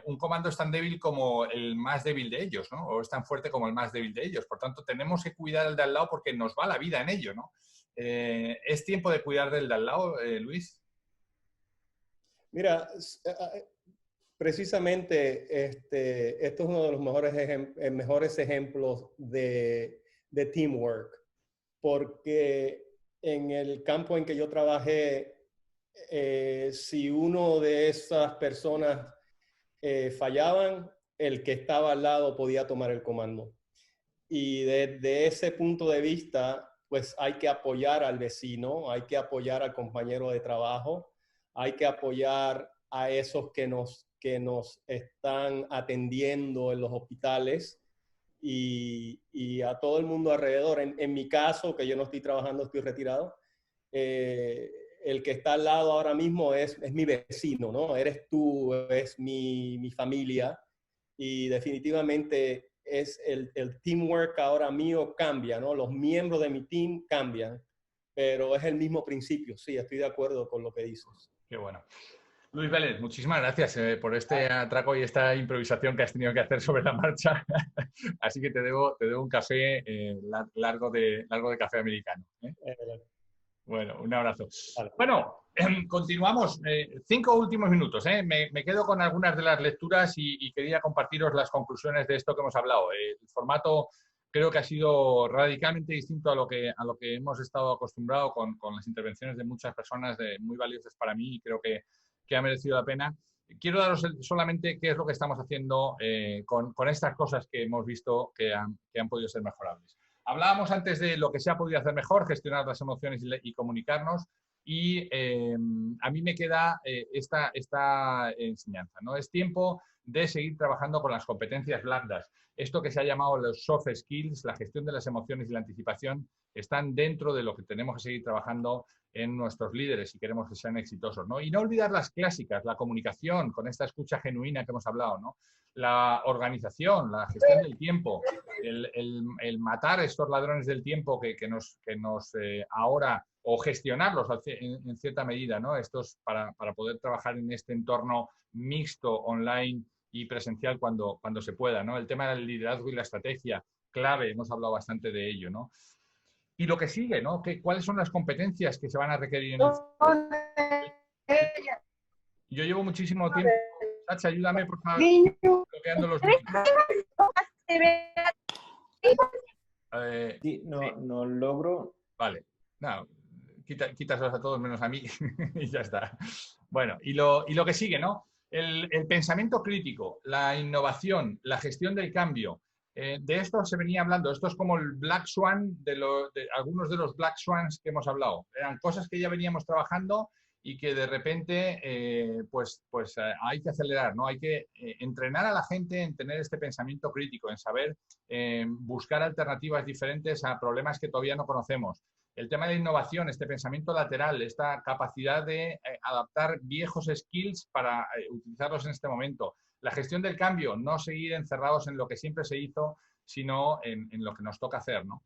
un comando es tan débil como el más débil de ellos, ¿no? O es tan fuerte como el más débil de ellos. Por tanto, tenemos que cuidar al de al lado porque nos va la vida en ello, ¿no? ¿Es tiempo de cuidar del de al lado, Luis? Mira, precisamente esto es uno de los mejores ejemplos de teamwork, porque en el campo en que yo trabajé, si uno de esas personas fallaban, el que estaba al lado podía tomar el comando. Y desde ese punto de vista, pues hay que apoyar al vecino, hay que apoyar al compañero de trabajo, hay que apoyar a esos que nos están atendiendo en los hospitales y a todo el mundo alrededor. En mi caso, que yo no estoy trabajando, estoy retirado, el que está al lado ahora mismo es mi vecino, ¿no? Eres tú, es mi familia, y definitivamente es el teamwork ahora mío cambia, ¿no? Los miembros de mi team cambian, pero es el mismo principio. Sí, estoy de acuerdo con lo que dices. Qué bueno. Luis Vélez, muchísimas gracias por este atraco y esta improvisación que has tenido que hacer sobre la marcha. Así que te debo un café largo de café americano. Bueno, un abrazo. Vale. Bueno, continuamos. 5 últimos minutos. Me quedo con algunas de las lecturas y quería compartiros las conclusiones de esto que hemos hablado. El formato creo que ha sido radicalmente distinto a lo que hemos estado acostumbrados con las intervenciones de muchas personas muy valiosas para mí, y creo que ha merecido la pena. Quiero daros solamente qué es lo que estamos haciendo con estas cosas que hemos visto que han podido ser mejorables. Hablábamos antes de lo que se ha podido hacer mejor, gestionar las emociones y comunicarnos, y a mí me queda esta enseñanza, ¿no? Es tiempo de seguir trabajando con las competencias blandas. Esto que se ha llamado los soft skills, la gestión de las emociones y la anticipación, están dentro de lo que tenemos que seguir trabajando en nuestros líderes si queremos que sean exitosos, ¿no? Y no olvidar las clásicas, la comunicación, con esta escucha genuina que hemos hablado, ¿no? La organización, la gestión del tiempo, el matar a estos ladrones del tiempo que nos ahora, o gestionarlos en cierta medida, ¿no? Estos para poder trabajar en este entorno mixto, online y presencial cuando se pueda, ¿no? El tema del liderazgo y la estrategia, clave, hemos hablado bastante de ello, ¿no? Y lo que sigue, ¿no? ¿Cuáles son las competencias que se van a requerir en el futuro? Yo llevo muchísimo tiempo. Sacha, ayúdame, por favor, bloqueando los vídeos. Sí, no logro. Vale. No, quítaselos a todos menos a mí y ya está. Bueno, y lo que sigue, ¿no? El pensamiento crítico, la innovación, la gestión del cambio. De esto se venía hablando. Esto es como el Black Swan, de algunos de los Black Swans que hemos hablado. Eran cosas que ya veníamos trabajando y que de repente hay que acelerar, ¿no? Hay que entrenar a la gente en tener este pensamiento crítico, en saber buscar alternativas diferentes a problemas que todavía no conocemos. El tema de la innovación, este pensamiento lateral, esta capacidad de adaptar viejos skills para utilizarlos en este momento. La gestión del cambio, no seguir encerrados en lo que siempre se hizo, sino en lo que nos toca hacer, ¿no?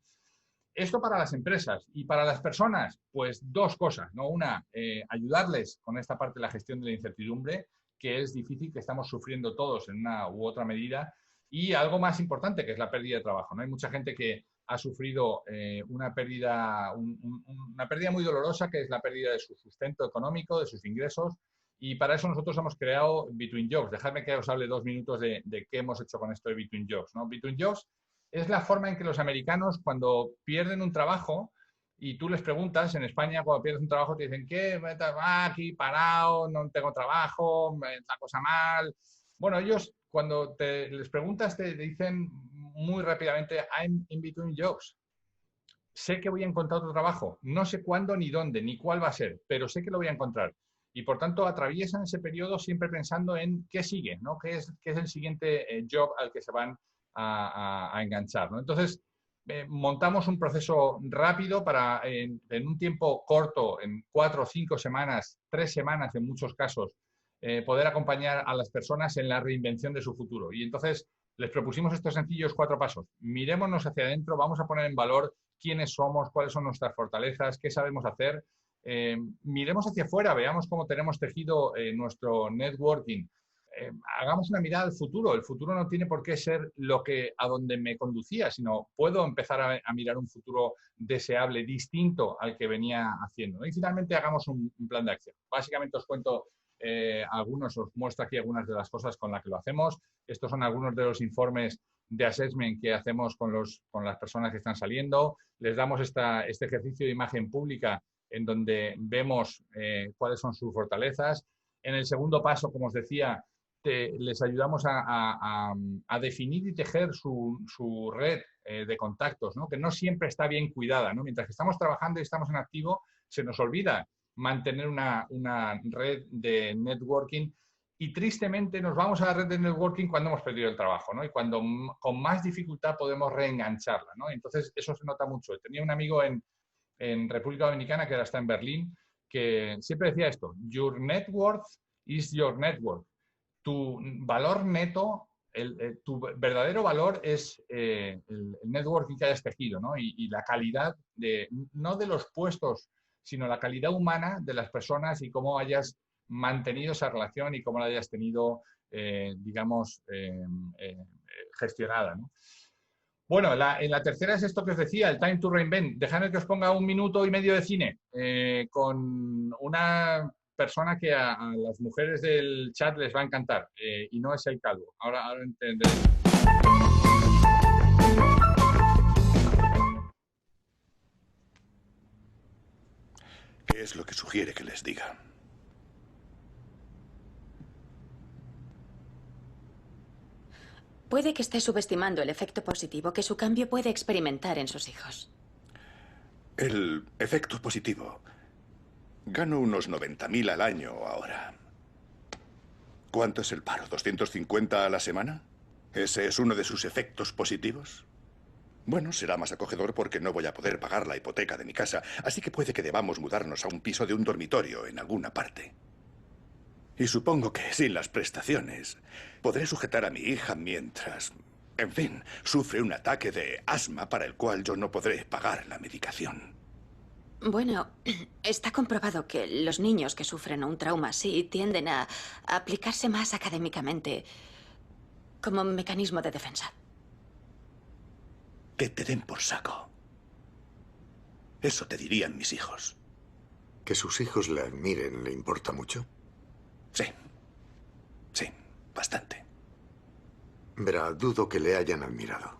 Esto para las empresas. Y para las personas, pues dos cosas, ¿no? Una, ayudarles con esta parte de la gestión de la incertidumbre, que es difícil, que estamos sufriendo todos en una u otra medida. Y algo más importante, que es la pérdida de trabajo, ¿no? Hay mucha gente que ha sufrido una pérdida muy dolorosa, que es la pérdida de su sustento económico, de sus ingresos. Y para eso nosotros hemos creado Between Jobs. Dejadme que os hable 2 minutos de qué hemos hecho con esto de Between Jobs, ¿no? Between Jobs es la forma en que los americanos, cuando pierden un trabajo, y tú les preguntas, en España, cuando pierdes un trabajo, te dicen, ¿qué? Aquí parado, no tengo trabajo, la cosa mal. Bueno, ellos, cuando les preguntas, te dicen muy rápidamente, I'm in between jobs. Sé que voy a encontrar otro trabajo. No sé cuándo, ni dónde, ni cuál va a ser, pero sé que lo voy a encontrar. Y, por tanto, atraviesan ese periodo siempre pensando en qué sigue, ¿no? ¿Qué es el siguiente job al que se van a enganchar, ¿no? Entonces, montamos un proceso rápido para, en un tiempo corto, en 4 o 5 semanas, 3 semanas en muchos casos, poder acompañar a las personas en la reinvención de su futuro. Y entonces les propusimos estos sencillos 4 pasos. Mirémonos hacia adentro, vamos a poner en valor quiénes somos, cuáles son nuestras fortalezas, qué sabemos hacer. Miremos hacia afuera, veamos cómo tenemos tejido nuestro networking. Hagamos una mirada al futuro. El futuro no tiene por qué ser a donde me conducía, sino puedo empezar a mirar un futuro deseable, distinto al que venía haciendo, ¿no? Y finalmente hagamos un plan de acción. Básicamente os cuento os muestro aquí algunas de las cosas con las que lo hacemos. Estos son algunos de los informes de assessment que hacemos con las personas que están saliendo. Les damos este ejercicio de imagen pública en donde vemos cuáles son sus fortalezas. En el segundo paso, como os decía, les ayudamos a definir y tejer su red de contactos, ¿no? Que no siempre está bien cuidada, ¿no? Mientras que estamos trabajando y estamos en activo, se nos olvida mantener una red de networking y tristemente nos vamos a la red de networking cuando hemos perdido el trabajo, ¿no? Y cuando con más dificultad podemos reengancharla, ¿no? Entonces eso se nota mucho. Tenía un amigo en República Dominicana, que ahora está en Berlín, que siempre decía esto: your net worth is your network. Tu valor neto, tu verdadero valor es el networking que hayas tejido, ¿no? Y la calidad, no de los puestos, sino la calidad humana de las personas y cómo hayas mantenido esa relación y cómo la hayas tenido, digamos, gestionada, ¿no? Bueno, en la tercera es esto que os decía, el Time to Reinvent. Dejadme que os ponga 1 minuto y medio de cine con una persona que a las mujeres del chat les va a encantar, y no es el calvo. Ahora entenderéis. ¿Qué es lo que sugiere que les diga? Puede que esté subestimando el efecto positivo que su cambio puede experimentar en sus hijos. El efecto positivo. Gano unos 90.000 al año ahora. ¿Cuánto es el paro? ¿250 a la semana? ¿Ese es uno de sus efectos positivos? Bueno, será más acogedor porque no voy a poder pagar la hipoteca de mi casa, así que puede que debamos mudarnos a un piso de un dormitorio en alguna parte. Y supongo que, sin las prestaciones, podré sujetar a mi hija mientras, en fin, sufre un ataque de asma para el cual yo no podré pagar la medicación. Bueno, está comprobado que los niños que sufren un trauma así tienden a aplicarse más académicamente como mecanismo de defensa. Que te den por saco. Eso te dirían mis hijos. ¿Que sus hijos le admiren le importa mucho? Sí. Sí, bastante. Verá, dudo que le hayan admirado.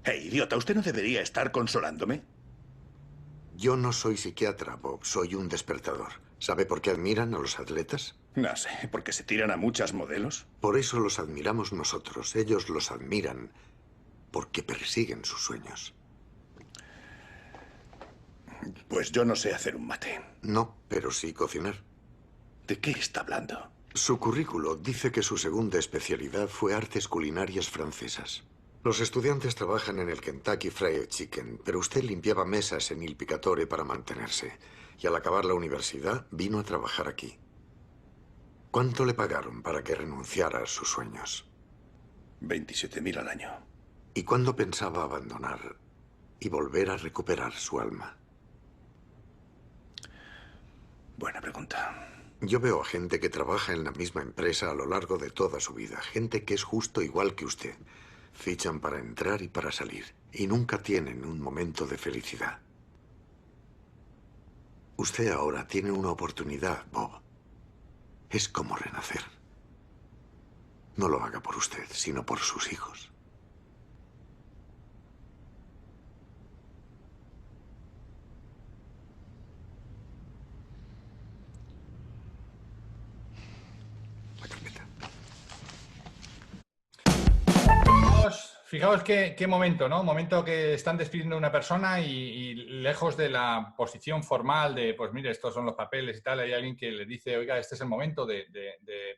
Idiota, ¿usted no debería estar consolándome? Yo no soy psiquiatra, Bob. Soy un despertador. ¿Sabe por qué admiran a los atletas? No sé, ¿porque se tiran a muchas modelos? Por eso los admiramos nosotros. Ellos los admiran porque persiguen sus sueños. Pues yo no sé hacer un mate. No, pero sí cocinar. ¿De qué está hablando? Su currículo dice que su segunda especialidad fue artes culinarias francesas. Los estudiantes trabajan en el Kentucky Fried Chicken, pero usted limpiaba mesas en Il Picatore para mantenerse. Y al acabar la universidad, vino a trabajar aquí. ¿Cuánto le pagaron para que renunciara a sus sueños? 27.000 al año. ¿Y cuándo pensaba abandonar y volver a recuperar su alma? Buena pregunta. Yo veo a gente que trabaja en la misma empresa a lo largo de toda su vida. Gente que es justo igual que usted. Fichan para entrar y para salir. Y nunca tienen un momento de felicidad. Usted ahora tiene una oportunidad, Bob. Es como renacer. No lo haga por usted, sino por sus hijos. Fijaos qué momento, ¿no? Momento que están despidiendo a una persona y lejos de la posición formal de, pues mire, estos son los papeles y tal, hay alguien que le dice, oiga, este es el momento de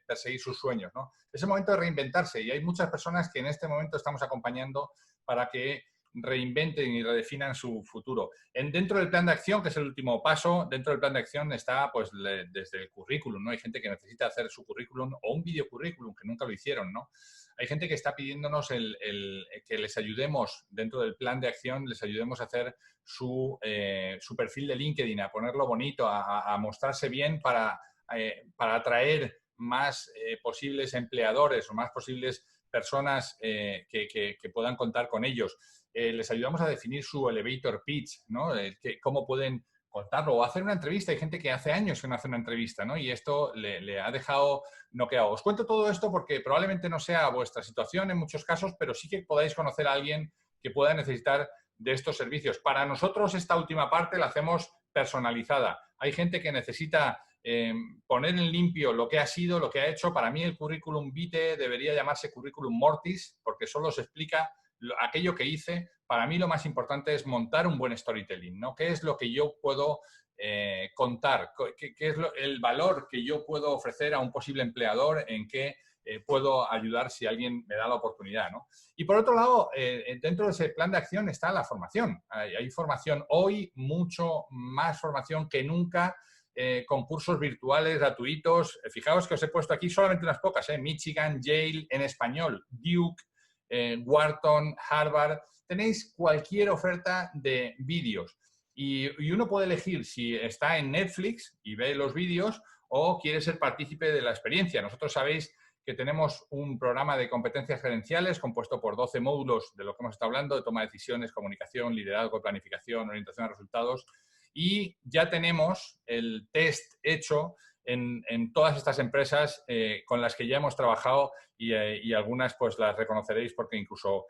perseguir sus sueños, ¿no? Es el momento de reinventarse y hay muchas personas que en este momento estamos acompañando para que reinventen y redefinan su futuro. Dentro del plan de acción, que es el último paso, dentro del plan de acción está pues desde el currículum, ¿no? Hay gente que necesita hacer su currículum o un videocurrículum, que nunca lo hicieron, ¿no? Hay gente que está pidiéndonos que les ayudemos, dentro del plan de acción, les ayudemos a hacer su perfil de LinkedIn, a ponerlo bonito, a mostrarse bien para atraer más posibles empleadores o más posibles personas que puedan contar con ellos. Les ayudamos a definir su elevator pitch, ¿no? Cómo pueden contarlo o hacer una entrevista. Hay gente que hace años que no hace una entrevista, ¿no? Y esto le ha dejado noqueado. Os cuento todo esto porque probablemente no sea vuestra situación en muchos casos, pero sí que podáis conocer a alguien que pueda necesitar de estos servicios. Para nosotros esta última parte la hacemos personalizada. Hay gente que necesita poner en limpio lo que ha sido, lo que ha hecho. Para mí el currículum vitae debería llamarse currículum mortis, porque solo se explica aquello que hice. Para mí lo más importante es montar un buen storytelling, ¿no? ¿Qué es lo que yo puedo contar? ¿Qué es el valor que yo puedo ofrecer a un posible empleador? ¿En qué puedo ayudar si alguien me da la oportunidad, ¿no? Y por otro lado, dentro de ese plan de acción está la formación. Hay formación hoy, mucho más formación que nunca, con cursos virtuales gratuitos. Fijaos que os he puesto aquí solamente unas pocas, Michigan, Yale en español, Duke, Wharton, Harvard. Tenéis cualquier oferta de vídeos y uno puede elegir si está en Netflix y ve los vídeos o quiere ser partícipe de la experiencia. Nosotros sabéis que tenemos un programa de competencias gerenciales compuesto por 12 módulos de lo que hemos estado hablando, de toma de decisiones, comunicación, liderazgo, planificación, orientación a resultados, y ya tenemos el test hecho en todas estas empresas con las que ya hemos trabajado y algunas pues las reconoceréis porque incluso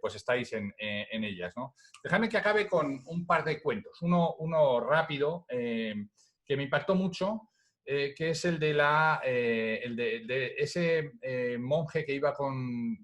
pues estáis en ellas, ¿no? Dejadme que acabe con un par de cuentos. Uno rápido que me impactó mucho, que es el de ese monje que iba con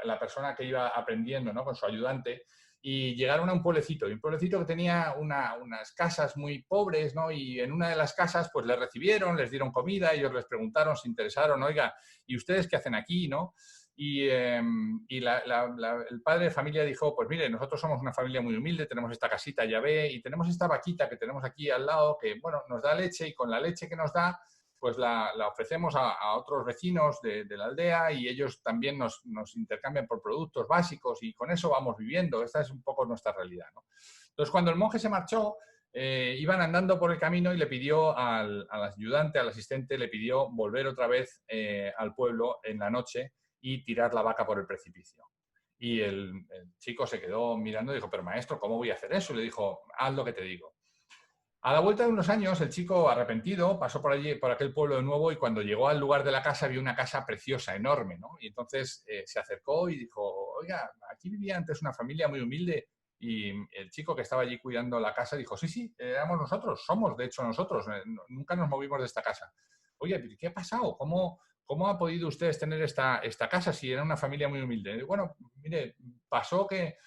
la persona que iba aprendiendo, ¿no? Con su ayudante, y llegaron a un pueblecito que tenía unas casas muy pobres, ¿no? Y en una de las casas pues les recibieron, les dieron comida, ellos les preguntaron, se interesaron, oiga, ¿y ustedes qué hacen aquí, no? Y el padre de familia dijo, pues mire, nosotros somos una familia muy humilde, tenemos esta casita, ya ve, y tenemos esta vaquita que tenemos aquí al lado, que, bueno, nos da leche y con la leche que nos da, pues la ofrecemos a otros vecinos de la aldea y ellos también nos intercambian por productos básicos y con eso vamos viviendo. Esta es un poco nuestra realidad, ¿no? Entonces, cuando el monje se marchó, iban andando por el camino y le pidió al ayudante, al asistente, le pidió volver otra vez al pueblo en la noche y tirar la vaca por el precipicio. Y el chico se quedó mirando y dijo, pero maestro, ¿cómo voy a hacer eso? Y le dijo, haz lo que te digo. A la vuelta de unos años, el chico arrepentido pasó por allí, por aquel pueblo de nuevo, y cuando llegó al lugar de la casa vio una casa preciosa, enorme, ¿no? Y entonces se acercó y dijo, oiga, aquí vivía antes una familia muy humilde. Y el chico que estaba allí cuidando la casa dijo, sí, éramos nosotros, somos de hecho nosotros, nunca nos movimos de esta casa. Oye, ¿qué ha pasado? ¿Cómo ha podido ustedes tener esta casa si era una familia muy humilde? Bueno, mire, pasó que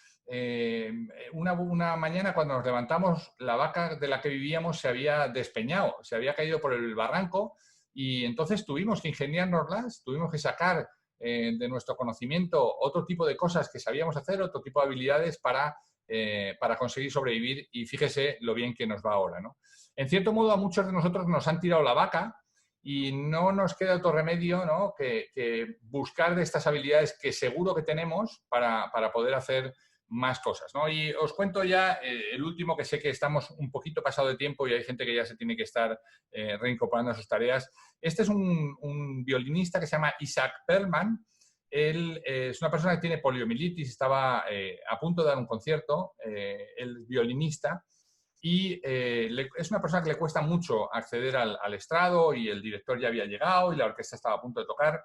una mañana cuando nos levantamos, la vaca de la que vivíamos se había despeñado, se había caído por el barranco y entonces tuvimos que ingeniárnoslas, tuvimos que sacar de nuestro conocimiento otro tipo de cosas que sabíamos hacer, otro tipo de habilidades para conseguir sobrevivir y fíjese lo bien que nos va ahora, ¿no? En cierto modo, a muchos de nosotros nos han tirado la vaca y no nos queda otro remedio, ¿no? que buscar de estas habilidades que seguro que tenemos para poder hacer más cosas, ¿no? Y os cuento ya el último, que sé que estamos un poquito pasado de tiempo y hay gente que ya se tiene que estar reincorporando a sus tareas. Este es un violinista que se llama Isaac Perlman. Él es una persona que tiene poliomielitis, estaba a punto de dar un concierto, el violinista, y es una persona que le cuesta mucho acceder al estrado y el director ya había llegado y la orquesta estaba a punto de tocar.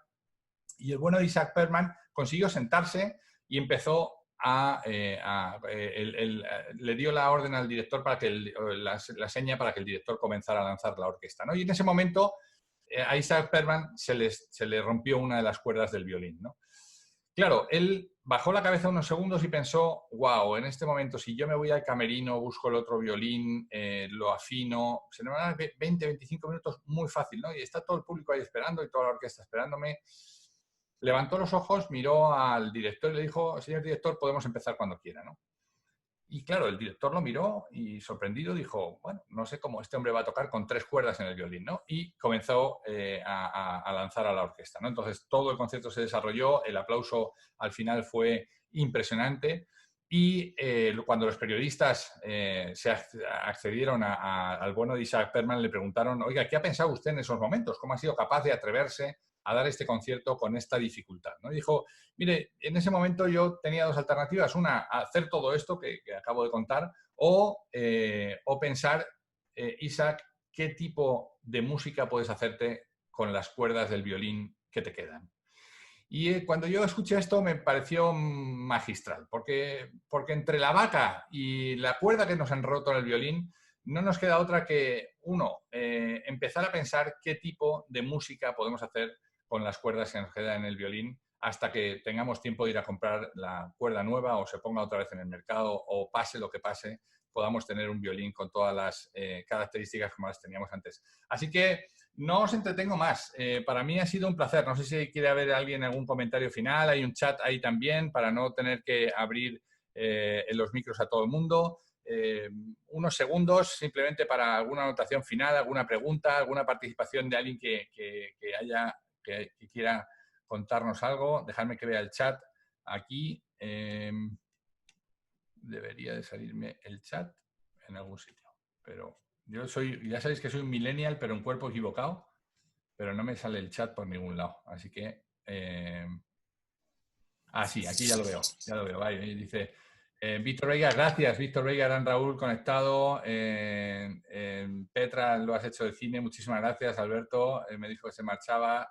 Y el bueno de Isaac Perlman consiguió sentarse y empezó le dio la orden al director para que la seña para que el director comenzara a lanzar la orquesta, ¿no? Y en ese momento a Isaac Perlman se le rompió una de las cuerdas del violín, ¿no? Claro, él bajó la cabeza unos segundos y pensó, wow, en este momento si yo me voy al camerino, busco el otro violín, lo afino, se me van a dar 20, 25 minutos muy fácil, ¿no? Y está todo el público ahí esperando y toda la orquesta esperándome. Levantó los ojos, miró al director y le dijo, señor director, podemos empezar cuando quiera, ¿no? Y claro, el director lo miró y sorprendido dijo, bueno, no sé cómo este hombre va a tocar con 3 cuerdas en el violín, ¿no? Y comenzó a lanzar a la orquesta, ¿no? Entonces todo el concierto se desarrolló, el aplauso al final fue impresionante y cuando los periodistas se accedieron al bueno de Isaac Perlman, le preguntaron, oiga, ¿qué ha pensado usted en esos momentos? ¿Cómo ha sido capaz de atreverse a dar este concierto con esta dificultad, ¿no? Y dijo, mire, en ese momento yo tenía 2 alternativas. Una, hacer todo esto que acabo de contar, o pensar, Isaac, qué tipo de música puedes hacerte con las cuerdas del violín que te quedan. Y cuando yo escuché esto me pareció magistral, porque entre la vaca y la cuerda que nos han roto en el violín, no nos queda otra que, uno, empezar a pensar qué tipo de música podemos hacer con las cuerdas que nos quedan en el violín hasta que tengamos tiempo de ir a comprar la cuerda nueva o se ponga otra vez en el mercado o pase lo que pase, podamos tener un violín con todas las características como las teníamos antes. Así que no os entretengo más. Para mí ha sido un placer. No sé si quiere haber alguien algún comentario final. Hay un chat ahí también para no tener que abrir los micros a todo el mundo. Unos segundos simplemente para alguna anotación final, alguna pregunta, alguna participación de alguien que quiera contarnos algo. Dejadme que vea el chat aquí. Debería de salirme el chat en algún sitio. Pero yo soy, ya sabéis que soy un millennial, pero en cuerpo equivocado. Pero no me sale el chat por ningún lado. Así que... sí, aquí ya lo veo. Ya lo veo. Vale, dice... Víctor Veiga, gracias. Víctor Veiga, Aran Raúl conectado. Petra, lo has hecho de cine. Muchísimas gracias, Alberto. Me dijo que se marchaba.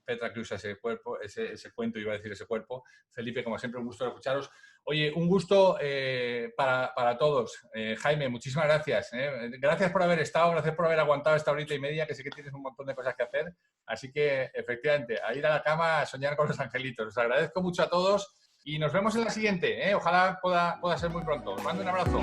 Petra que usa ese cuento, iba a decir ese cuerpo. Felipe, como siempre, un gusto escucharos. Oye, un gusto para todos. Jaime, muchísimas gracias. Gracias por haber estado, gracias por haber aguantado esta horita y media, que sé que tienes un montón de cosas que hacer. Así que, efectivamente, a ir a la cama a soñar con los angelitos. Os agradezco mucho a todos. Y nos vemos en la siguiente. Ojalá pueda ser muy pronto. Os mando un abrazo.